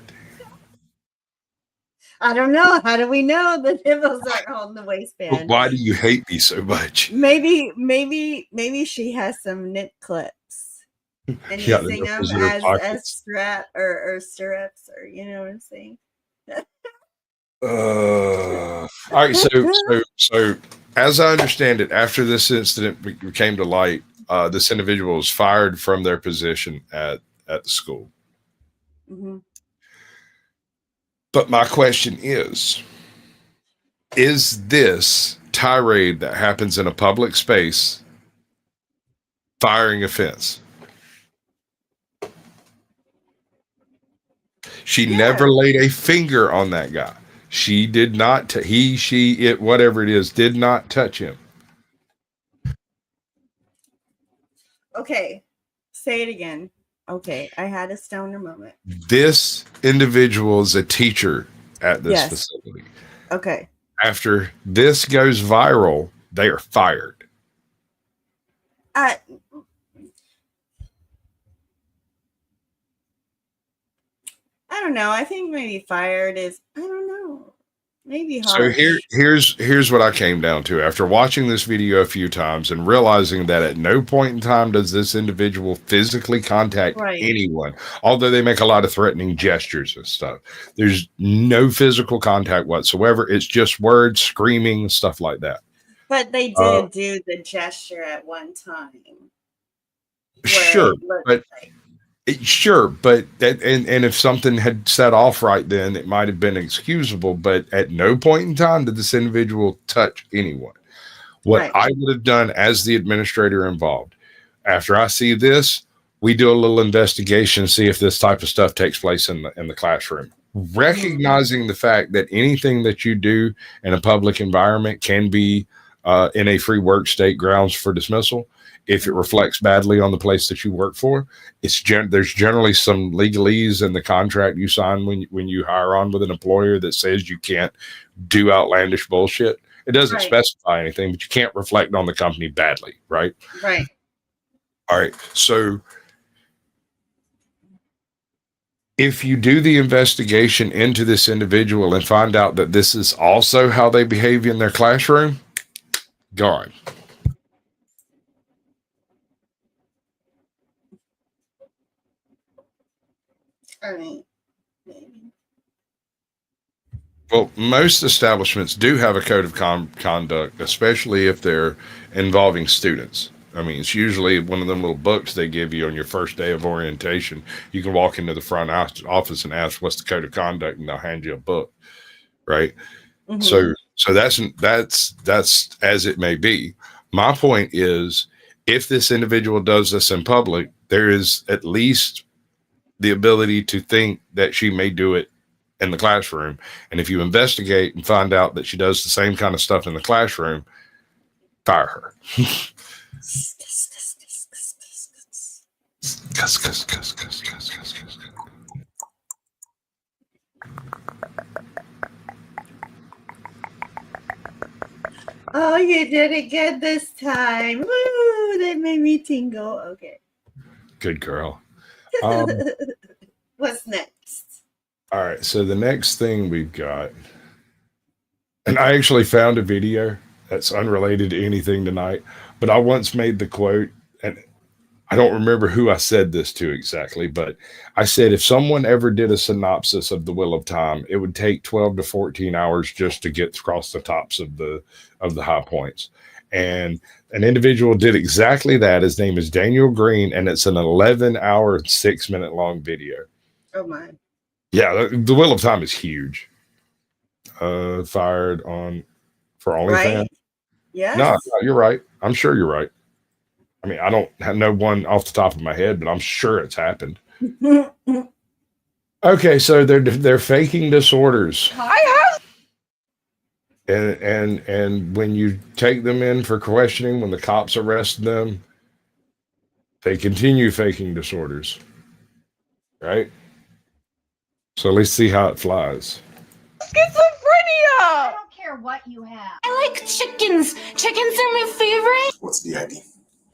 I don't know. How do we know the nipples are on the waistband? Why do you hate me so much? Maybe she has some nip clips. And using them as strap or stirrups, or you know what I'm saying? All right, so as I understand it, after this incident came to light, this individual was fired from their position at the school. Mm-hmm. But my question is this tirade that happens in a public space firing offense? She never laid a finger on that guy. She did not, whatever it is, did not touch him. Okay. Say it again. Okay. I had a stoner moment. This individual is a teacher at this facility. Okay. After this goes viral, they are fired. I don't know. I think maybe fired is, I don't know. Maybe So harsh. here's what I came down to after watching this video a few times and realizing that at no point in time does this individual physically contact anyone, although they make a lot of threatening gestures and stuff. There's no physical contact whatsoever. It's just words, screaming, stuff like that. But they did do the gesture at one time. Sure, but and if something had set off right then, it might have been excusable. But at no point in time did this individual touch anyone. What I would have done as the administrator involved, after I see this, we do a little investigation, see if this type of stuff takes place in the classroom. Recognizing the fact that anything that you do in a public environment can be in a free work state grounds for dismissal. If it reflects badly on the place that you work for, there's generally some legalese in the contract you sign when you hire on with an employer that says you can't do outlandish bullshit. It doesn't specify anything, but you can't reflect on the company badly, right? Right. All right. So if you do the investigation into this individual and find out that this is also how they behave in their classroom, gone. Maybe. Well, most establishments do have a code of conduct, especially if they're involving students. I mean, it's usually one of them little books they give you on your first day of orientation. You can walk into the front office and ask, what's the code of conduct? And they'll hand you a book. Right. Mm-hmm. So that's as it may be. My point is, if this individual does this in public, there is at least the ability to think that she may do it in the classroom. And if you investigate and find out that she does the same kind of stuff in the classroom, fire her. Oh, you did it good this time. Woo, that made me tingle. Okay. Good girl. What's next? All right. So the next thing we've got, and I actually found a video that's unrelated to anything tonight, but I once made the quote, and I don't remember who I said this to exactly, but I said if someone ever did a synopsis of The Wheel of Time, it would take 12 to 14 hours just to get across the tops of the high points. And an individual did exactly that. His name is Daniel Green, and it's an 11-hour, 6-minute long video. Oh my. Yeah, the Wheel of Time is huge. Fired on for OnlyFans. Right? Yes. No, you're right. I'm sure you're right. I mean, I don't know one off the top of my head, but I'm sure it's happened. Okay, so they're faking disorders. And when you take them in for questioning, when the cops arrest them, they continue faking disorders. Right? So let's see how it flies. Schizophrenia! I don't care what you have. I like chickens. Chickens are my favorite. What's the ID?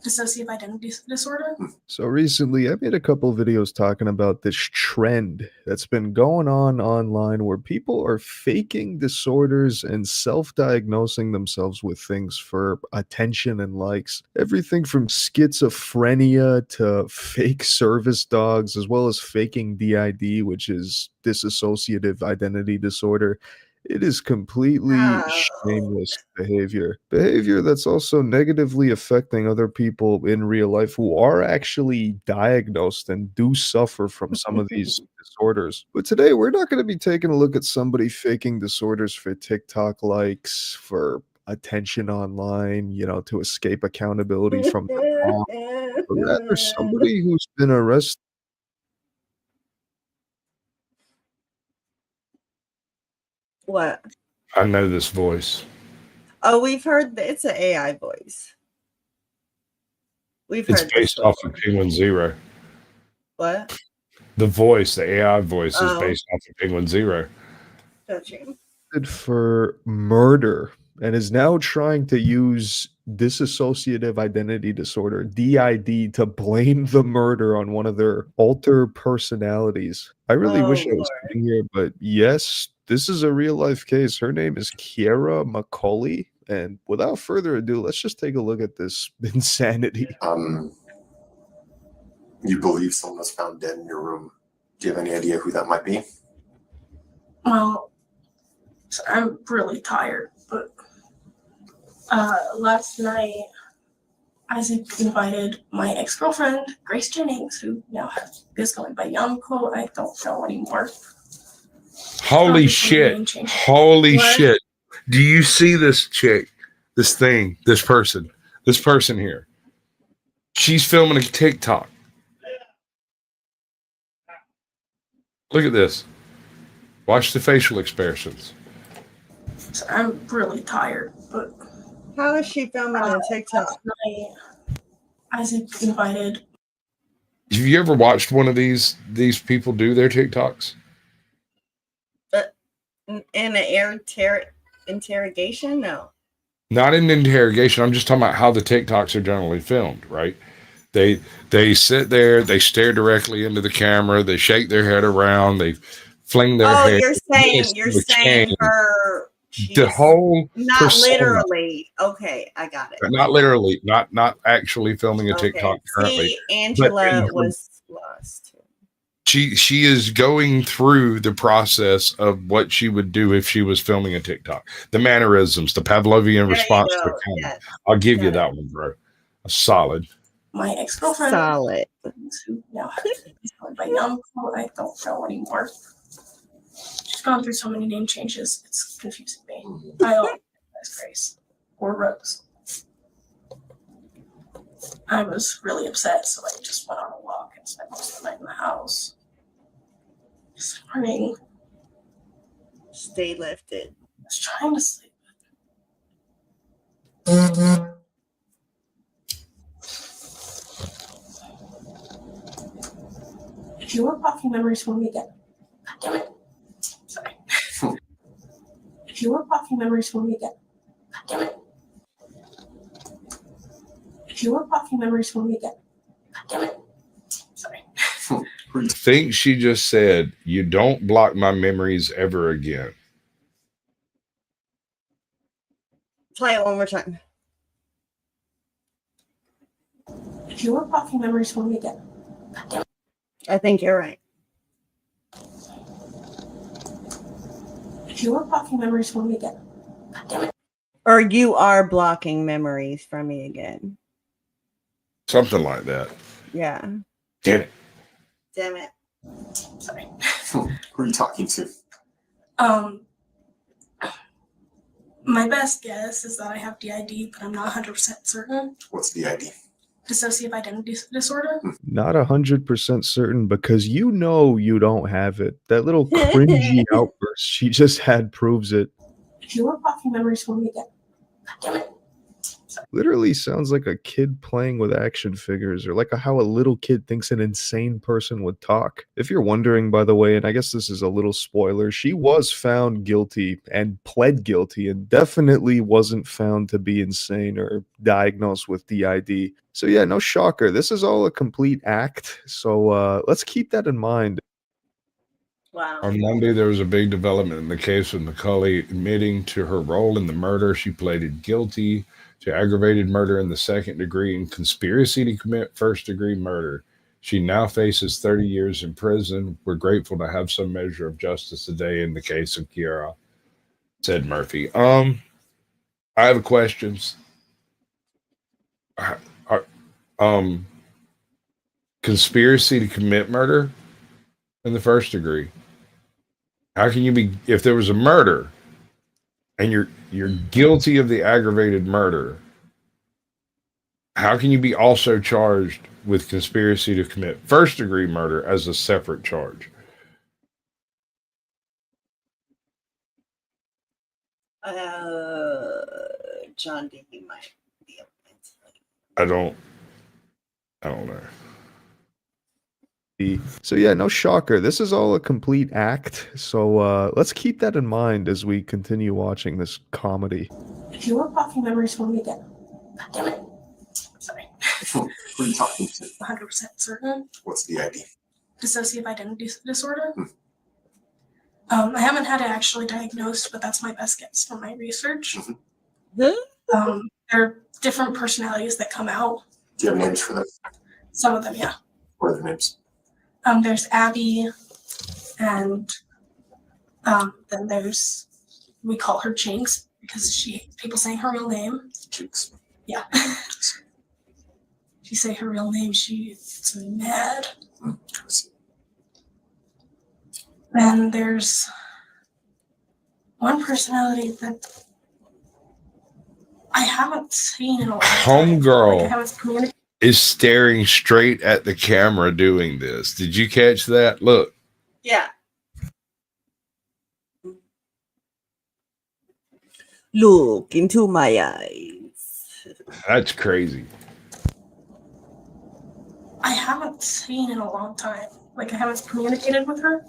Dissociative identity disorder. So recently, I made a couple videos talking about this trend that's been going on online where people are faking disorders and self-diagnosing themselves with things for attention and likes. Everything from schizophrenia to fake service dogs, as well as faking DID, which is dissociative identity disorder. It is completely shameless behavior. Behavior that's also negatively affecting other people in real life who are actually diagnosed and do suffer from some of these disorders. But today, we're not going to be taking a look at somebody faking disorders for TikTok likes, for attention online, to escape accountability from the law, but rather somebody who's been arrested. What? I know this voice. Oh, we've heard it's an AI voice. We've It's heard based off of Penguin Zero. What? The voice, the AI voice, is Oh. based off of Penguin Zero. Touching. For murder and is now trying to use dissociative identity disorder, DID, to blame the murder on one of their alter personalities. I really wish I was sitting here, but yes, this is a real life case. Her name is Kiera McCauley. And without further ado, let's just take a look at this insanity. You believe someone was found dead in your room. Do you have any idea who that might be? Well, I'm really tired, but last night Isaac invited my ex-girlfriend, Grace Jennings, who now is going by Yamko. I don't know anymore. Holy shit. Holy shit. Do you see this chick, this thing, this person here? She's filming a TikTok. Look at this. Watch the facial expressions. I'm really tired, but how is she filming a TikTok? Last night, Isaac invited. Have you ever watched one of these people do their TikToks? In an interrogation? No. Not in interrogation. I'm just talking about how the TikToks are generally filmed, right? They sit there, they stare directly into the camera, they shake their head around, they fling their hair. You're saying her the whole not persona. literally. Okay, I got it. Not literally, not actually filming a TikTok currently. See, Angela was lost. She is going through the process of what she would do if she was filming a TikTok. The mannerisms, the Pavlovian response to the camera. Yes. I'll give you that one, bro. A solid. My ex-girlfriend. Solid. Who now is going by Yamko. I don't know anymore. She's gone through so many name changes. It's confusing me. I don't recognize Grace or Rose. I was really upset, so I just went on a walk and spent most of the night in the house. This morning, Stay lifted. I was trying to sleep. If you were blocking memories from me again, God damn it. Sorry. If you were blocking memories from me again, God damn it. If you were blocking memories from me again, God damn it. Sorry. I think she just said, "You don't block my memories ever again." Play it one more time. If you were blocking memories from me again, God damn it. I think you're right. If you were blocking memories from me again, God damn it. Or you are blocking memories from me again. Something like that. Yeah. Damn it. Damn it. Sorry. Who are you talking to? My best guess is that I have DID, but I'm not 100% certain. What's DID? Dissociative identity disorder. Not 100% certain because you know you don't have it. That little cringy outburst she just had proves it. If you were blocking memories from me again, God damn it. Literally sounds like a kid playing with action figures, or like how a little kid thinks an insane person would talk. If you're wondering, by the way, and I guess this is a little spoiler, she was found guilty and pled guilty and definitely wasn't found to be insane or diagnosed with DID. So yeah, no shocker. This is all a complete act. So let's keep that in mind. Wow. On Monday, there was a big development in the case of Macaulay admitting to her role in the murder. She pleaded guilty to aggravated murder in the second degree and conspiracy to commit first-degree murder. She now faces 30 years in prison. We're grateful to have some measure of justice today in the case of Kiara, said Murphy. I have questions. Conspiracy to commit murder in the first degree. How can you be, if there was a murder and you're guilty of the aggravated murder, how can you be also charged with conspiracy to commit first degree murder as a separate charge? John D. might be able to answer that. I don't know. So yeah, no shocker. This is all a complete act. So let's keep that in mind as we continue watching this comedy. If you were blocking memories from me again, God damn it. Sorry. Who are you talking to? 100% certain. What's DID? Dissociative identity disorder. I haven't had it actually diagnosed, but that's my best guess from my research. There are different personalities that come out. Do you have names for them? Some of them, yeah. What are their names? There's Abby, and then there's, we call her Jinx because people saying her real name. Jinx. Yeah. If you say her real name, she gets mad. Then there's one personality that I haven't seen in a long time. Homegirl Like, I haven't communicated. is staring straight at the camera doing this. Did you catch that? Look. Yeah. Look into my eyes. That's crazy. I haven't seen in a long time. Like, I haven't communicated with her.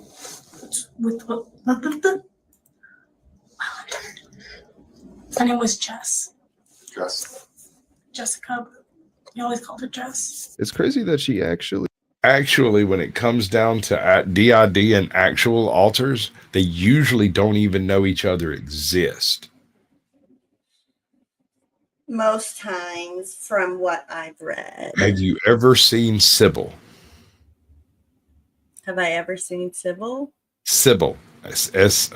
Her name was Jess. Jess. Jessica. You always called her Jess. It's crazy that she actually when it comes down to DID and actual alters, they usually don't even know each other exist. Most times, from what I've read. Have you ever seen Sybil? Have I ever seen Sybil? Sybil, Sybyl,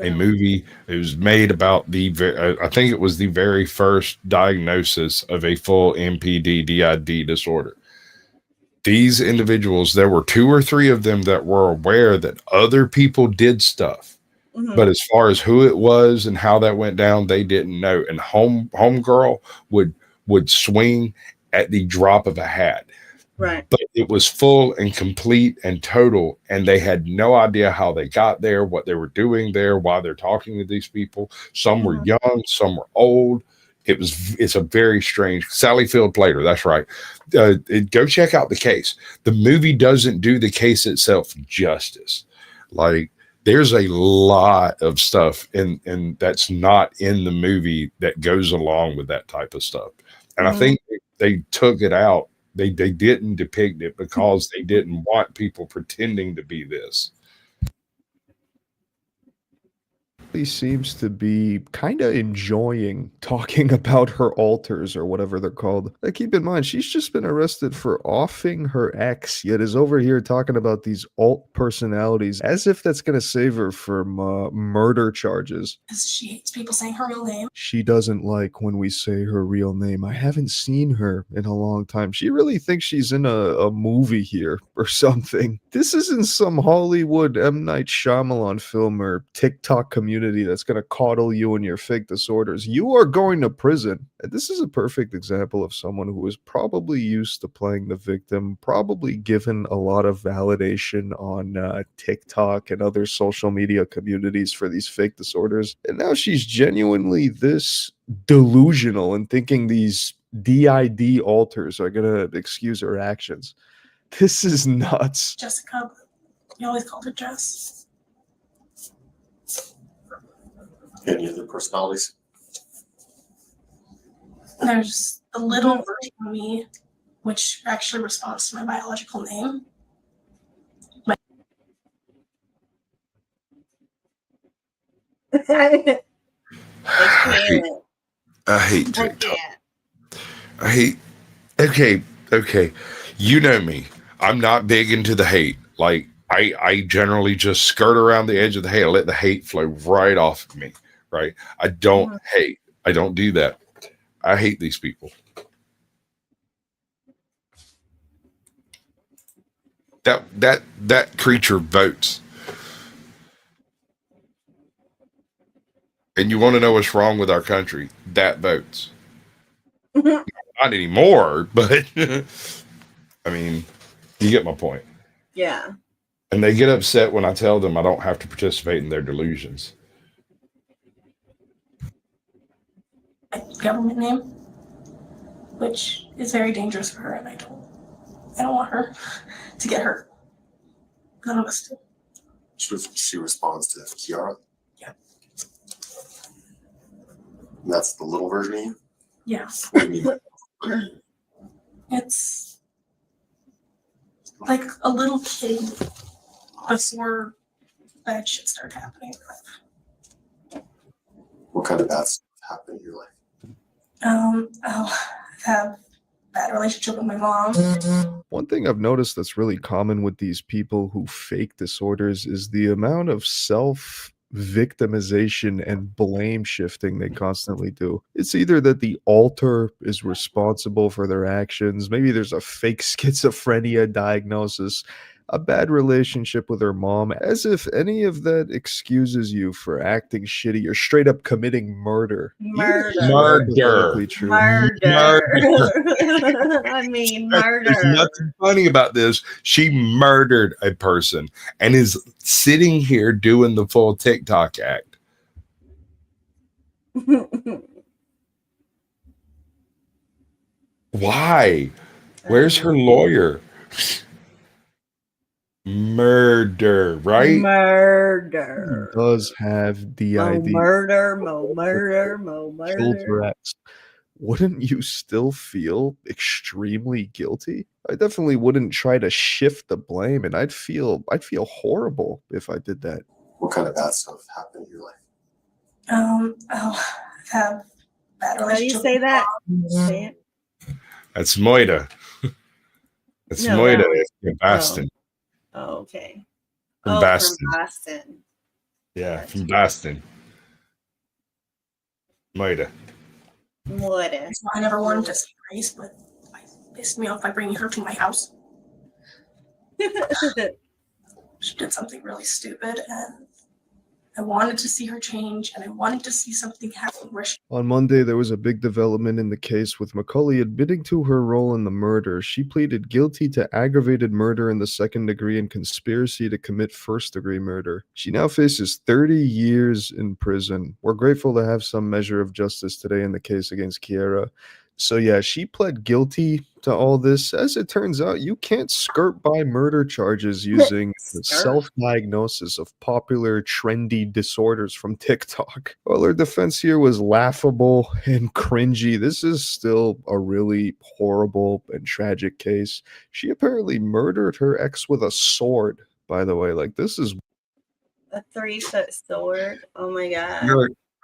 a movie. It was made about I think it was the very first diagnosis of a full MPD DID disorder. These individuals, there were 2 or 3 of them that were aware that other people did stuff. But as far as who it was and how that went down, they didn't know. And homegirl would swing at the drop of a hat. Right. But it was full and complete and total, and they had no idea how they got there, what they were doing there, why they're talking to these people. Some were young, some were old. It's a very strange. Sally Field played her. That's right. Go check out the case. The movie doesn't do the case itself justice. Like, there's a lot of stuff and that's not in the movie that goes along with that type of stuff. And I think they took it out. They didn't depict it because they didn't want people pretending to be this. He seems to be kind of enjoying talking about her alters or whatever they're called. Keep in mind, she's just been arrested for offing her ex, yet is over here talking about these alt personalities as if that's going to save her from murder charges. Because she hates people saying her real name. She doesn't like when we say her real name. I haven't seen her in a long time. She really thinks she's in a movie here or something. This isn't some Hollywood M. Night Shyamalan film or TikTok community that's going to coddle you and your fake disorders. You are going to prison. And this is a perfect example of someone who is probably used to playing the victim, probably given a lot of validation on TikTok and other social media communities for these fake disorders. And now she's genuinely this delusional and thinking these DID alters are going to excuse her actions. This is nuts. Jessica, you always called her Jess. Any other personalities? There's a little version of me, which actually responds to my biological name. I hate TikTok. I hate. Okay. You know me. I'm not big into the hate. Like, I generally just skirt around the edge of the hate. I let the hate flow right off of me. Right? I don't hate. I don't do that. I hate these people. That creature votes. And you want to know what's wrong with our country? That votes. Not anymore, but I mean, you get my point. Yeah. And they get upset when I tell them I don't have to participate in their delusions. Government name, which is very dangerous for her, and I don't want her to get hurt. None of us do. She responds to Kiara. Yeah. And that's the little version of you? Yeah. What do you mean? It's like a little kid before bad shit started happening in life. What kind of bad stuff happened in your life? I'll have bad relationship with my mom. One thing I've noticed that's really common with these people who fake disorders is the amount of self-victimization and blame shifting they constantly do. It's either that the alter is responsible for their actions, maybe there's a fake schizophrenia diagnosis, a bad relationship with her mom, as if any of that excuses you for acting shitty or straight up committing murder. Murder. True. Murder. I mean, murder. There's nothing funny about this. She murdered a person and is sitting here doing the full TikTok act. Why? Where's her lawyer? Murder, right? Murder. Does have DID. Murder. Killed her ex. Wouldn't you still feel extremely guilty? I definitely wouldn't try to shift the blame, and I'd feel horrible if I did that. What kind of bad stuff happened in your life? I'll have bad relationship. How do you say that? Say it. That's Moida. That's No, Moida. that was- It's from Boston. Oh, okay. From From Boston. Boston. Yeah, from Boston. Moida. What? I never wanted to see Grace, but it pissed me off by bringing her to my house. She did something really stupid, and I wanted to see her change, and I wanted to see something happen where she. On Monday, there was a big development in the case with Macaulay admitting to her role in the murder. She pleaded guilty to aggravated murder in the second degree and conspiracy to commit first-degree murder. She now faces 30 years in prison. We're grateful to have some measure of justice today in the case against Kiera. So yeah, she pled guilty to all this. As it turns out, you can't skirt by murder charges using the self-diagnosis of popular trendy disorders from TikTok. Well, her defense here was laughable and cringy. This is still a really horrible and tragic case. She apparently murdered her ex with a sword, by the way. Like, this is A 3-foot sword. Oh my god.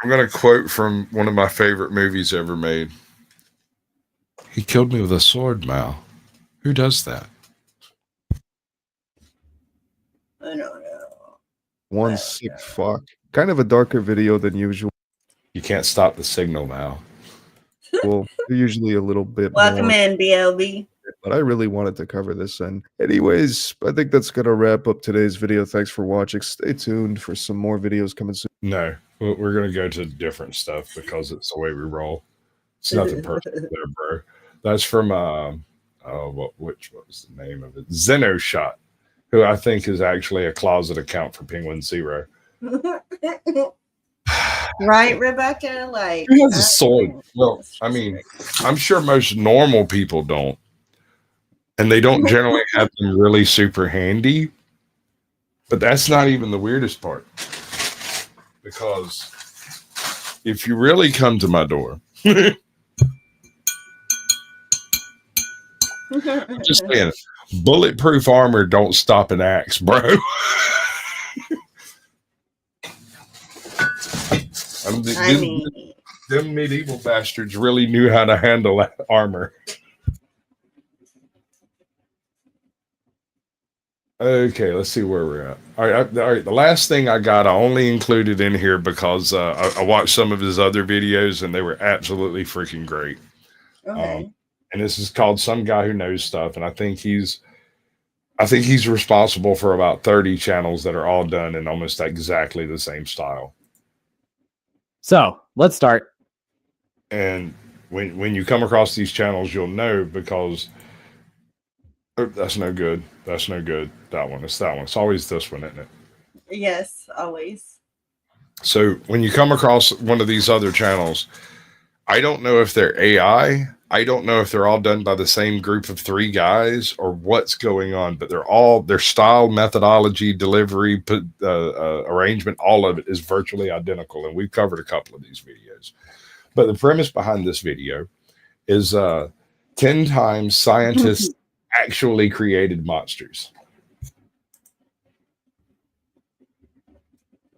I'm gonna quote from one of my favorite movies ever made. He killed me with a sword, Mal. Who does that? I don't know. one sick fuck. Kind of a darker video than usual. You can't stop the signal, Mal. Well, they're usually a little bit Welcome more, in, BLB. but I really wanted to cover this. And anyways, I think that's going to wrap up today's video. Thanks for watching. Stay tuned for some more videos coming soon. No, we're going to go to different stuff because it's the way we roll. It's nothing personal there, bro. That's from, what was the name of it? Xenoshot, who I think is actually a closet account for Penguin Zero. Right, Rebecca? Like, Who has a sword? Well, I mean, I'm sure most normal people don't. And they don't generally have them really super handy. But that's not even the weirdest part. Because if you really come to my door, I'm just saying, bulletproof armor don't stop an axe, bro. Them medieval bastards really knew how to handle that armor. Okay, let's see where we're at. All right. The last thing I only included in here because I watched some of his other videos and they were absolutely freaking great. Okay. And this is called Some Guy Who Knows Stuff, and I think he's responsible for about 30 channels that are all done in almost exactly the same style. So let's start. And when you come across these channels, you'll know because that's no good. That's no good. That one. It's that one. It's always this one, isn't it? Yes, always. So when you come across one of these other channels, I don't know if they're AI. I don't know if they're all done by the same group of 3 guys or what's going on, but their style, methodology, delivery, arrangement, all of it is virtually identical. And we've covered a couple of these videos. But the premise behind this video is 10 times scientists actually created monsters.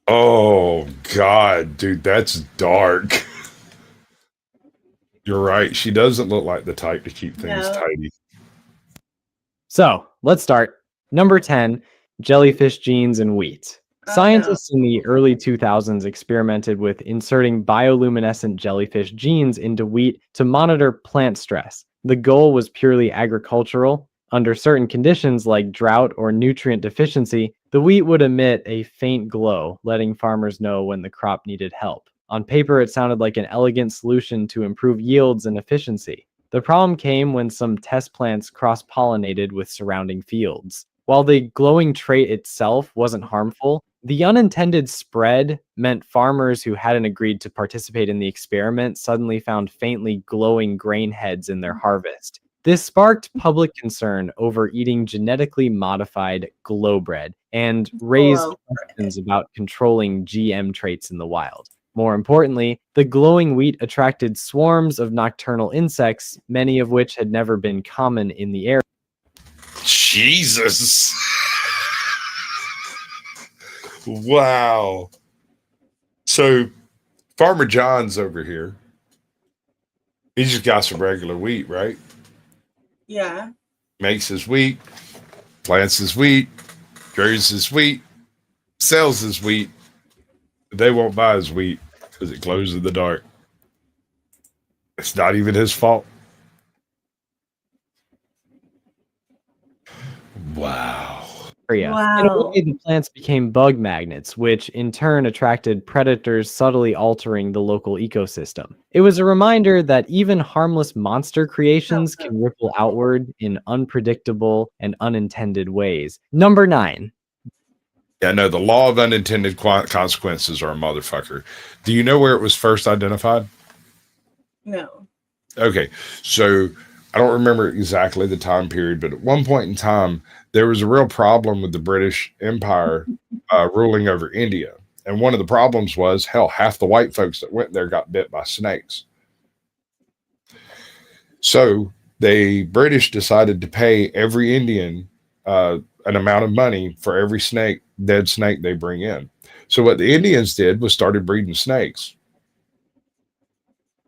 Oh, God, dude, that's dark. You're right. She doesn't look like the type to keep things tidy. So let's start. Number 10, jellyfish genes in wheat. Scientists in the early 2000s experimented with inserting bioluminescent jellyfish genes into wheat to monitor plant stress. The goal was purely agricultural. Under certain conditions like drought or nutrient deficiency, the wheat would emit a faint glow, letting farmers know when the crop needed help. On paper, it sounded like an elegant solution to improve yields and efficiency. The problem came when some test plants cross-pollinated with surrounding fields. While the glowing trait itself wasn't harmful, the unintended spread meant farmers who hadn't agreed to participate in the experiment suddenly found faintly glowing grain heads in their harvest. This sparked public concern over eating genetically modified glow bread and raised questions about controlling GM traits in the wild. More importantly, the glowing wheat attracted swarms of nocturnal insects, many of which had never been common in the area. Jesus. Wow. So Farmer John's over here. He just got some regular wheat, right? Yeah. Makes his wheat, plants his wheat, grows his wheat, sells his wheat. They won't buy his wheat because it glows in the dark. It's not even his fault. Wow. area. In a Wow. way, the plants became bug magnets, which in turn attracted predators, subtly altering the local ecosystem. It was a reminder that even harmless monster creations can ripple outward in unpredictable and unintended ways. Number 9. Yeah, no, the law of unintended consequences are a motherfucker. Do you know where it was first identified? No. Okay, so I don't remember exactly the time period, but at one point in time, there was a real problem with the British Empire ruling over India. And one of the problems was, hell, half the white folks that went there got bit by snakes. So the British decided to pay every Indian an amount of money for every dead snake they bring in. So what the Indians did was started breeding snakes.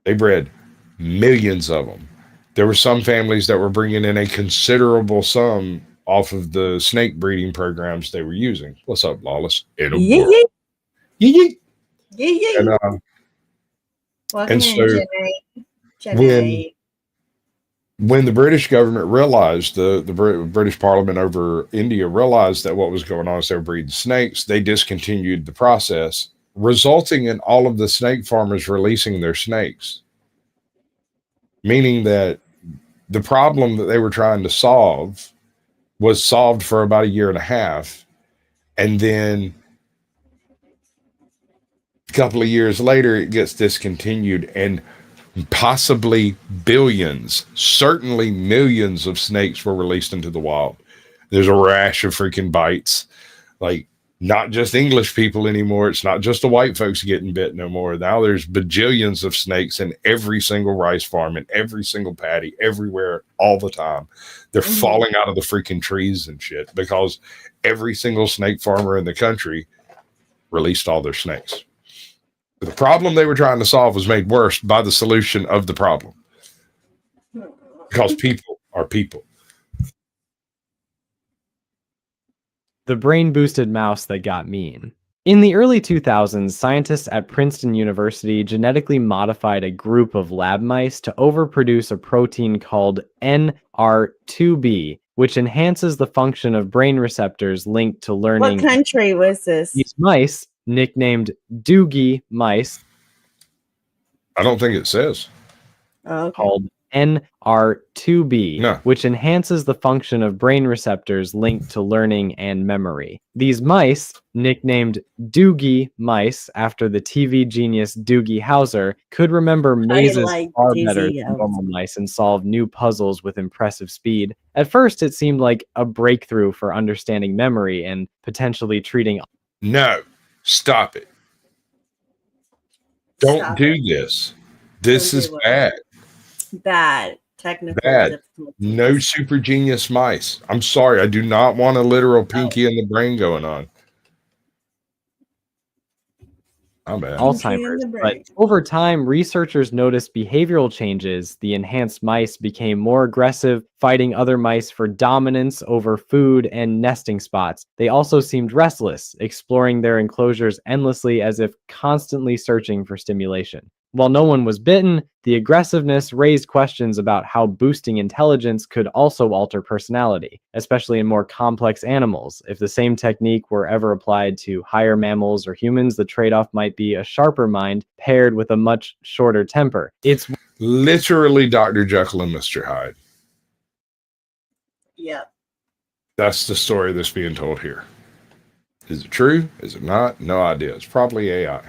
They bred millions of them. There were some families that were bringing in a considerable sum off of the snake breeding programs they were using. What's up, Lawless? In a Yee world. yee. Yee Yee yee. Welcome and in, so Jenny. when the British government realized, the British Parliament over India realized that what was going on is they were breeding snakes, they discontinued the process, resulting in all of the snake farmers releasing their snakes. Meaning that the problem that they were trying to solve was solved for about a year and a half. And then a couple of years later, it gets discontinued, and possibly billions, certainly millions of snakes were released into the wild. There's a rash of freaking bites. Like, not just English people anymore. It's not just the white folks getting bit no more. Now there's bajillions of snakes in every single rice farm, in every single paddy, everywhere, all the time. They're falling out of the freaking trees and shit because every single snake farmer in the country released all their snakes. The problem they were trying to solve was made worse by the solution of the problem. Because people are people. The brain-boosted mouse that got mean. In the early 2000s, scientists at Princeton University genetically modified a group of lab mice to overproduce a protein called NR2B, which enhances the function of brain receptors linked to learning. What country was this? These mice, nicknamed Doogie mice, I don't think it says. Called NR2B, which enhances the function of brain receptors linked to learning and memory. These mice, nicknamed Doogie mice after the TV genius Doogie Howser, could remember mazes far better than normal mice and solve new puzzles with impressive speed. At first, it seemed like a breakthrough for understanding memory and potentially treating. No, stop it. Don't do this. This is bad. Bad. Technical Bad. difficulties. No super genius mice. I'm sorry. I do not want a literal pinky in the brain going on. I'm bad. Alzheimer's. But over time, researchers noticed behavioral changes. The enhanced mice became more aggressive, fighting other mice for dominance over food and nesting spots. They also seemed restless, exploring their enclosures endlessly as if constantly searching for stimulation. While no one was bitten, the aggressiveness raised questions about how boosting intelligence could also alter personality, especially in more complex animals. If the same technique were ever applied to higher mammals or humans, the trade-off might be a sharper mind paired with a much shorter temper. It's literally Dr. Jekyll and Mr. Hyde. Yep. That's the story that's being told here. Is it true? Is it not? No idea. It's probably AI.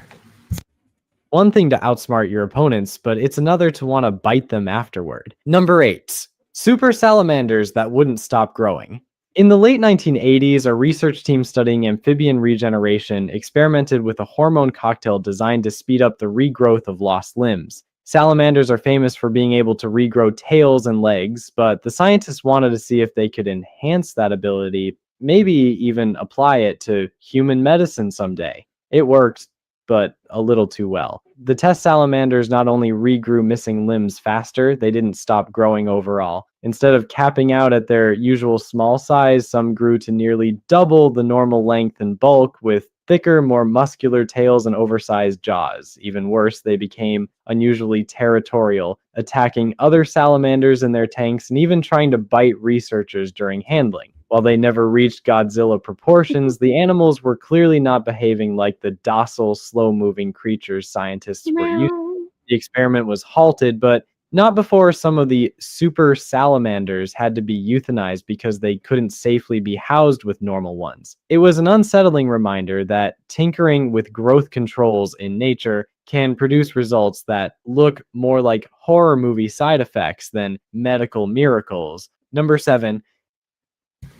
one thing to outsmart your opponents, but it's another to want to bite them afterward. Number 8. Super salamanders that wouldn't stop growing. In the late 1980s, a research team studying amphibian regeneration experimented with a hormone cocktail designed to speed up the regrowth of lost limbs. Salamanders are famous for being able to regrow tails and legs, but the scientists wanted to see if they could enhance that ability, maybe even apply it to human medicine someday. It worked, but a little too well. The test salamanders not only regrew missing limbs faster, they didn't stop growing overall. Instead of capping out at their usual small size, some grew to nearly double the normal length and bulk, with thicker, more muscular tails and oversized jaws. Even worse, they became unusually territorial, attacking other salamanders in their tanks and even trying to bite researchers during handling. While they never reached Godzilla proportions, the animals were clearly not behaving like the docile, slow-moving creatures scientists were used to. The experiment was halted, but not before some of the super salamanders had to be euthanized because they couldn't safely be housed with normal ones. It was an unsettling reminder that tinkering with growth controls in nature can produce results that look more like horror movie side effects than medical miracles. Number 7.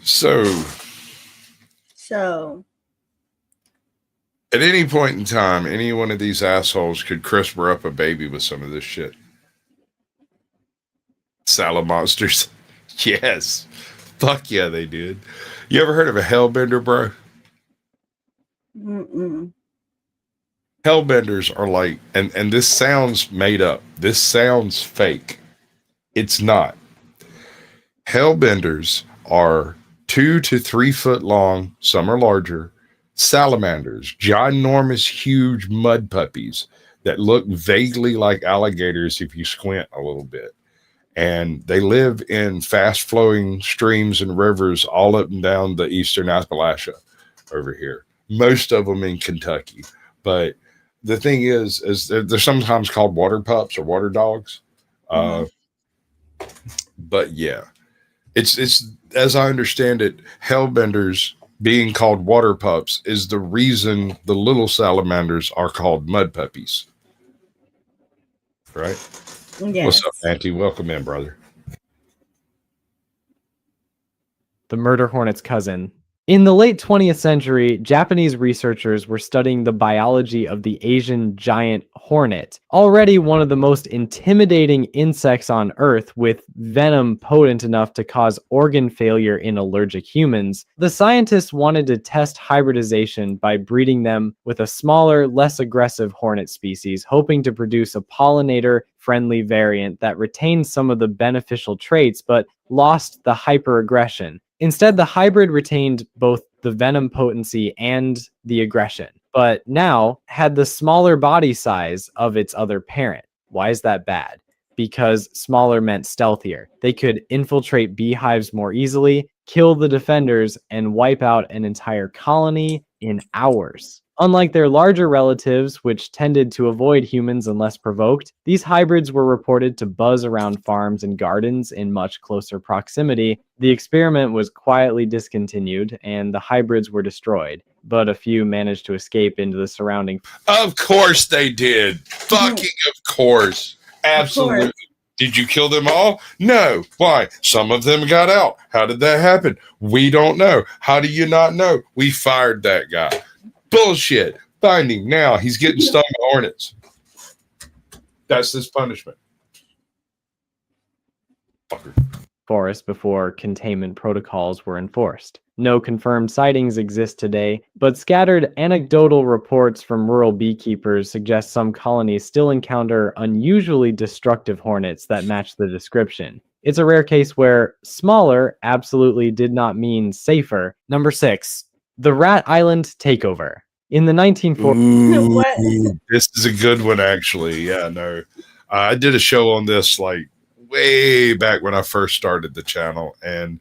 So, at any point in time, any one of these assholes could CRISPR up a baby with some of this shit. Salamonsters. Yes. Fuck yeah, they did. You ever heard of a hellbender, bro? Mm-mm. Hellbenders are like, and this sounds made up. This sounds fake. It's not. Hellbenders are 2 to 3 foot long, some are larger, salamanders, ginormous, huge mud puppies that look vaguely like alligators if you squint a little bit. And they live in fast-flowing streams and rivers all up and down the eastern Appalachia over here. Most of them in Kentucky. But the thing is they're sometimes called water pups or water dogs. But yeah, it's as I understand it, hellbenders being called water pups is the reason the little salamanders are called mud puppies. Right? Yes. What's up, Auntie? Welcome in, brother. The murder hornet's cousin. In the late 20th century, Japanese researchers were studying the biology of the Asian giant hornet, already one of the most intimidating insects on Earth with venom potent enough to cause organ failure in allergic humans. The scientists wanted to test hybridization by breeding them with a smaller, less aggressive hornet species, hoping to produce a pollinator-friendly variant that retained some of the beneficial traits but lost the hyperaggression. Instead, the hybrid retained both the venom potency and the aggression, but now had the smaller body size of its other parent. Why is that bad? Because smaller meant stealthier. They could infiltrate beehives more easily, kill the defenders, and wipe out an entire colony in hours. Unlike their larger relatives, which tended to avoid humans unless provoked, these hybrids were reported to buzz around farms and gardens in much closer proximity. The experiment was quietly discontinued, and the hybrids were destroyed, but a few managed to escape into the surrounding. Of course they did. Fucking of course. Absolutely. Of course. Did you kill them all? No. Why? Some of them got out. How did that happen? We don't know. How do you not know? We fired that guy. Bullshit. Find him now. He's getting stung by hornets. That's his punishment. Fucker. Forest before containment protocols were enforced. No confirmed sightings exist today, but scattered anecdotal reports from rural beekeepers suggest some colonies still encounter unusually destructive hornets that match the description. It's a rare case where smaller absolutely did not mean safer. Number 6. The Rat Island Takeover. In the 1940s. This is a good one, actually. Yeah, no. I did a show on this like way back when I first started the channel, and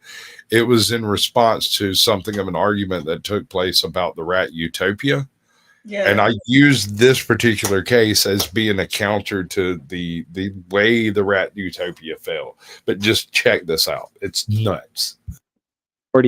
it was in response to something of an argument that took place about the rat utopia. Yeah. And I used this particular case as being a counter to the way the rat utopia fell. But just check this out. It's nuts.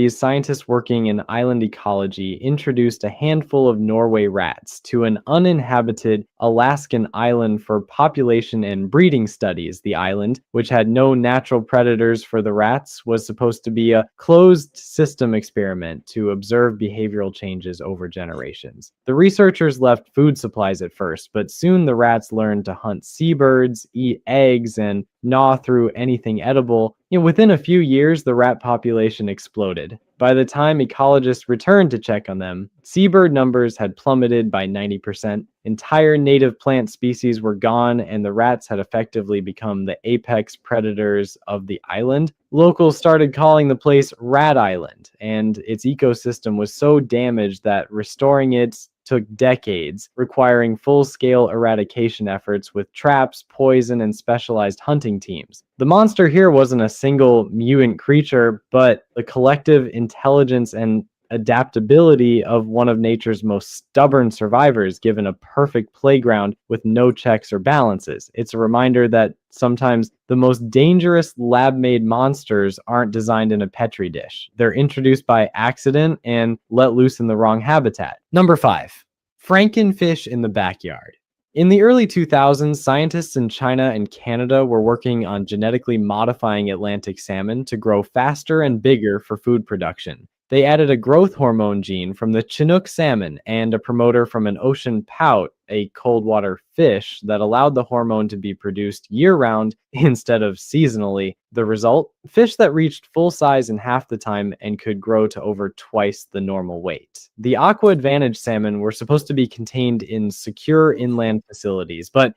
Scientists working in island ecology introduced a handful of Norway rats to an uninhabited Alaskan island for population and breeding studies. The island, which had no natural predators for the rats, was supposed to be a closed system experiment to observe behavioral changes over generations. The researchers left food supplies at first, but soon the rats learned to hunt seabirds, eat eggs, and gnaw through anything edible. Within a few years, the rat population exploded. By the time ecologists returned to check on them, seabird numbers had plummeted by 90%, entire native plant species were gone, and the rats had effectively become the apex predators of the island. Locals started calling the place Rat Island, and its ecosystem was so damaged that restoring it took decades, requiring full-scale eradication efforts with traps, poison, and specialized hunting teams. The monster here wasn't a single mutant creature, but the collective intelligence and adaptability of one of nature's most stubborn survivors given a perfect playground with no checks or balances. It's a reminder that sometimes the most dangerous lab-made monsters aren't designed in a petri dish. They're introduced by accident and let loose in the wrong habitat. Number 5. Frankenfish in the backyard. In the early 2000s, scientists in China and Canada were working on genetically modifying Atlantic salmon to grow faster and bigger for food production. They added a growth hormone gene from the Chinook salmon and a promoter from an ocean pout, a cold water fish, that allowed the hormone to be produced year-round instead of seasonally. The result? Fish that reached full size in half the time and could grow to over twice the normal weight. The Aqua Advantage salmon were supposed to be contained in secure inland facilities, but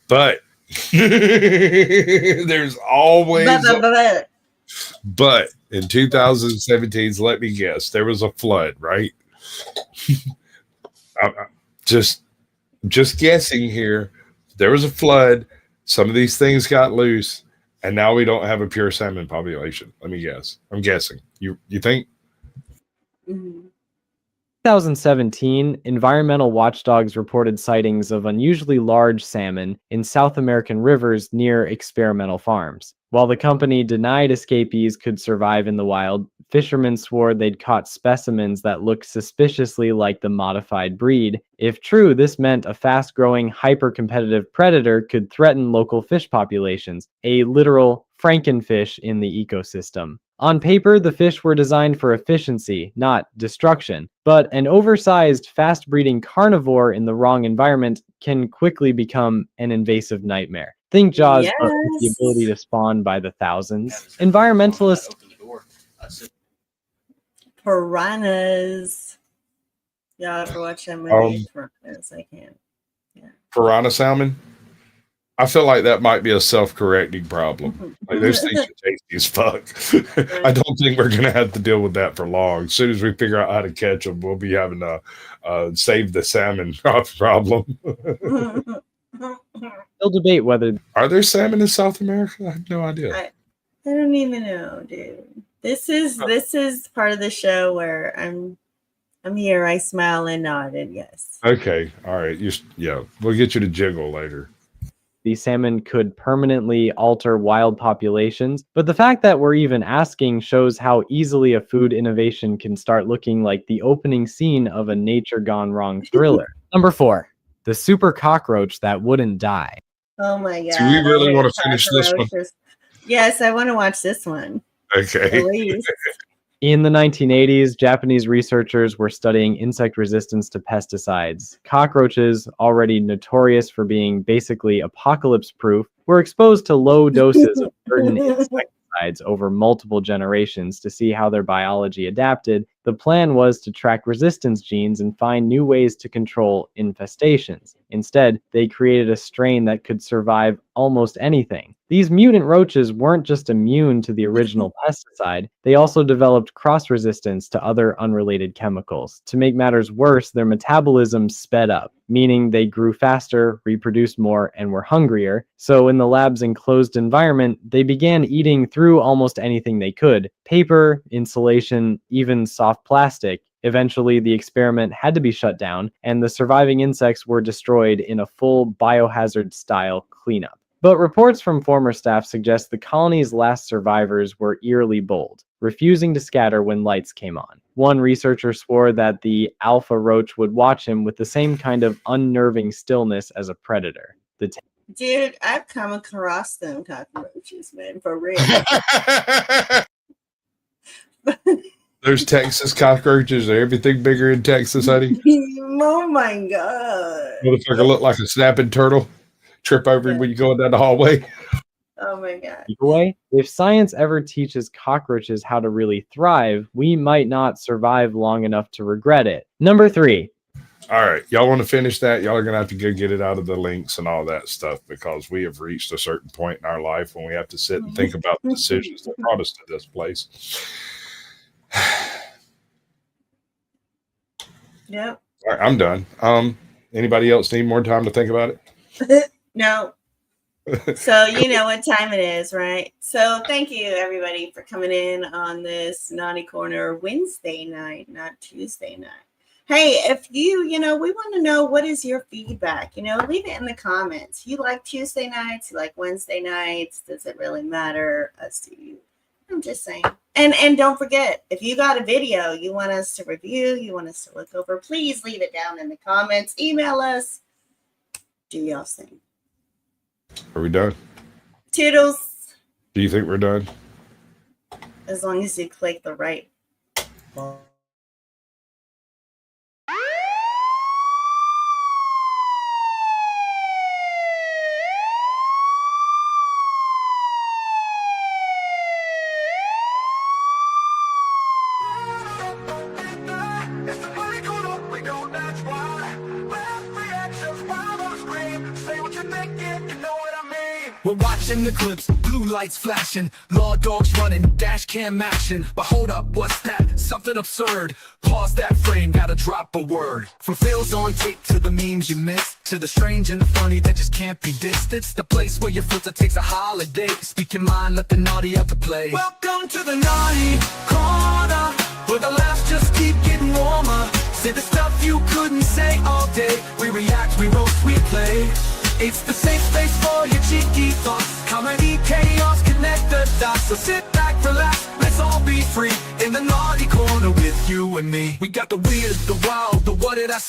But there's always but in 2017, let me guess, there was a flood, right? I'm just guessing here. There was a flood. Some of these things got loose, and now we don't have a pure salmon population. Let me guess. I'm guessing. You think? 2017, environmental watchdogs reported sightings of unusually large salmon in South American rivers near experimental farms. While the company denied escapees could survive in the wild, fishermen swore they'd caught specimens that looked suspiciously like the modified breed. If true, this meant a fast-growing, hyper-competitive predator could threaten local fish populations, a literal Frankenfish in the ecosystem. On paper, the fish were designed for efficiency, not destruction, but an oversized, fast-breeding carnivore in the wrong environment can quickly become an invasive nightmare. Think Jaws, but with the ability to spawn by the thousands. Environmentalists... Piranhas. Y'all ever watch that movie? Piranhas, I can't. Yeah. Piranha salmon? I feel like that might be a self-correcting problem. Like, those things are tasty as fuck. I don't think we're going to have to deal with that for long. As soon as we figure out how to catch them, we'll be having to save the salmon problem. Still debate whether... Are there salmon in South America? I have no idea. I don't even know, dude. This is part of the show where I'm here, I smile and nod, and yes. Okay, all right. We'll get you to jiggle later. These salmon could permanently alter wild populations, but the fact that we're even asking shows how easily a food innovation can start looking like the opening scene of a nature gone wrong thriller. Number 4, the super cockroach that wouldn't die. Oh my god. Do we really want to finish this one? Yes, I want to watch this one. Okay. In the 1980s, Japanese researchers were studying insect resistance to pesticides. Cockroaches, already notorious for being basically apocalypse-proof, were exposed to low doses of certain insecticides over multiple generations to see how their biology adapted. The plan was to track resistance genes and find new ways to control infestations. Instead, they created a strain that could survive almost anything. These mutant roaches weren't just immune to the original pesticide, they also developed cross-resistance to other unrelated chemicals. To make matters worse, their metabolism sped up, meaning they grew faster, reproduced more, and were hungrier. So in the lab's enclosed environment, they began eating through almost anything they could: paper, insulation, even soft plastic. Eventually, the experiment had to be shut down, and the surviving insects were destroyed in a full biohazard-style cleanup. But reports from former staff suggest the colony's last survivors were eerily bold, refusing to scatter when lights came on. One researcher swore that the alpha roach would watch him with the same kind of unnerving stillness as a predator. Dude, I've come across them cockroaches, man, for real. There's Texas cockroaches. Are everything bigger in Texas, honey? Oh my god. Motherfucker look like a snapping turtle. Trip over him when you go down the hallway. Oh my god. Either way, if science ever teaches cockroaches how to really thrive, we might not survive long enough to regret it. Number 3. All right. Y'all want to finish that? Y'all are going to have to go get it out of the links and all that stuff, because we have reached a certain point in our life when we have to sit and think about the decisions that brought us to this place. Yep. All right, I'm done. Anybody else need more time to think about it? No. So you know what time it is, right? So thank you everybody for coming in on this Naughty Corner Wednesday night, not Tuesday night. Hey, if you we want to know, what is your feedback? Leave it in the comments. You like Tuesday nights? You like Wednesday nights? Does it really matter as to you? I'm just saying. And don't forget, if you got a video you want us to review, you want us to look over, please leave it down in the comments. Email us. Do y'all's thing. Are we done? Toodles. Do you think we're done? As long as you click the right button. We're watching the clips, blue lights flashing, law dogs running, dash cam action. But hold up, what's that? Something absurd. Pause that frame, gotta drop a word. From fails on tape to the memes you missed, to the strange and the funny that just can't be dissed. It's the place where your filter takes a holiday. Speak your mind, let the naughty out to play. Welcome to the Naughty Corner, where the laughs just keep getting warmer. Say the stuff you couldn't say all day. We react, we roast, we play. It's the safe space for your cheeky thoughts. Comedy, chaos, connect the dots. So sit back, relax, let's all be free in the Naughty Corner with you and me. We got the weird, the wild, the what did I say?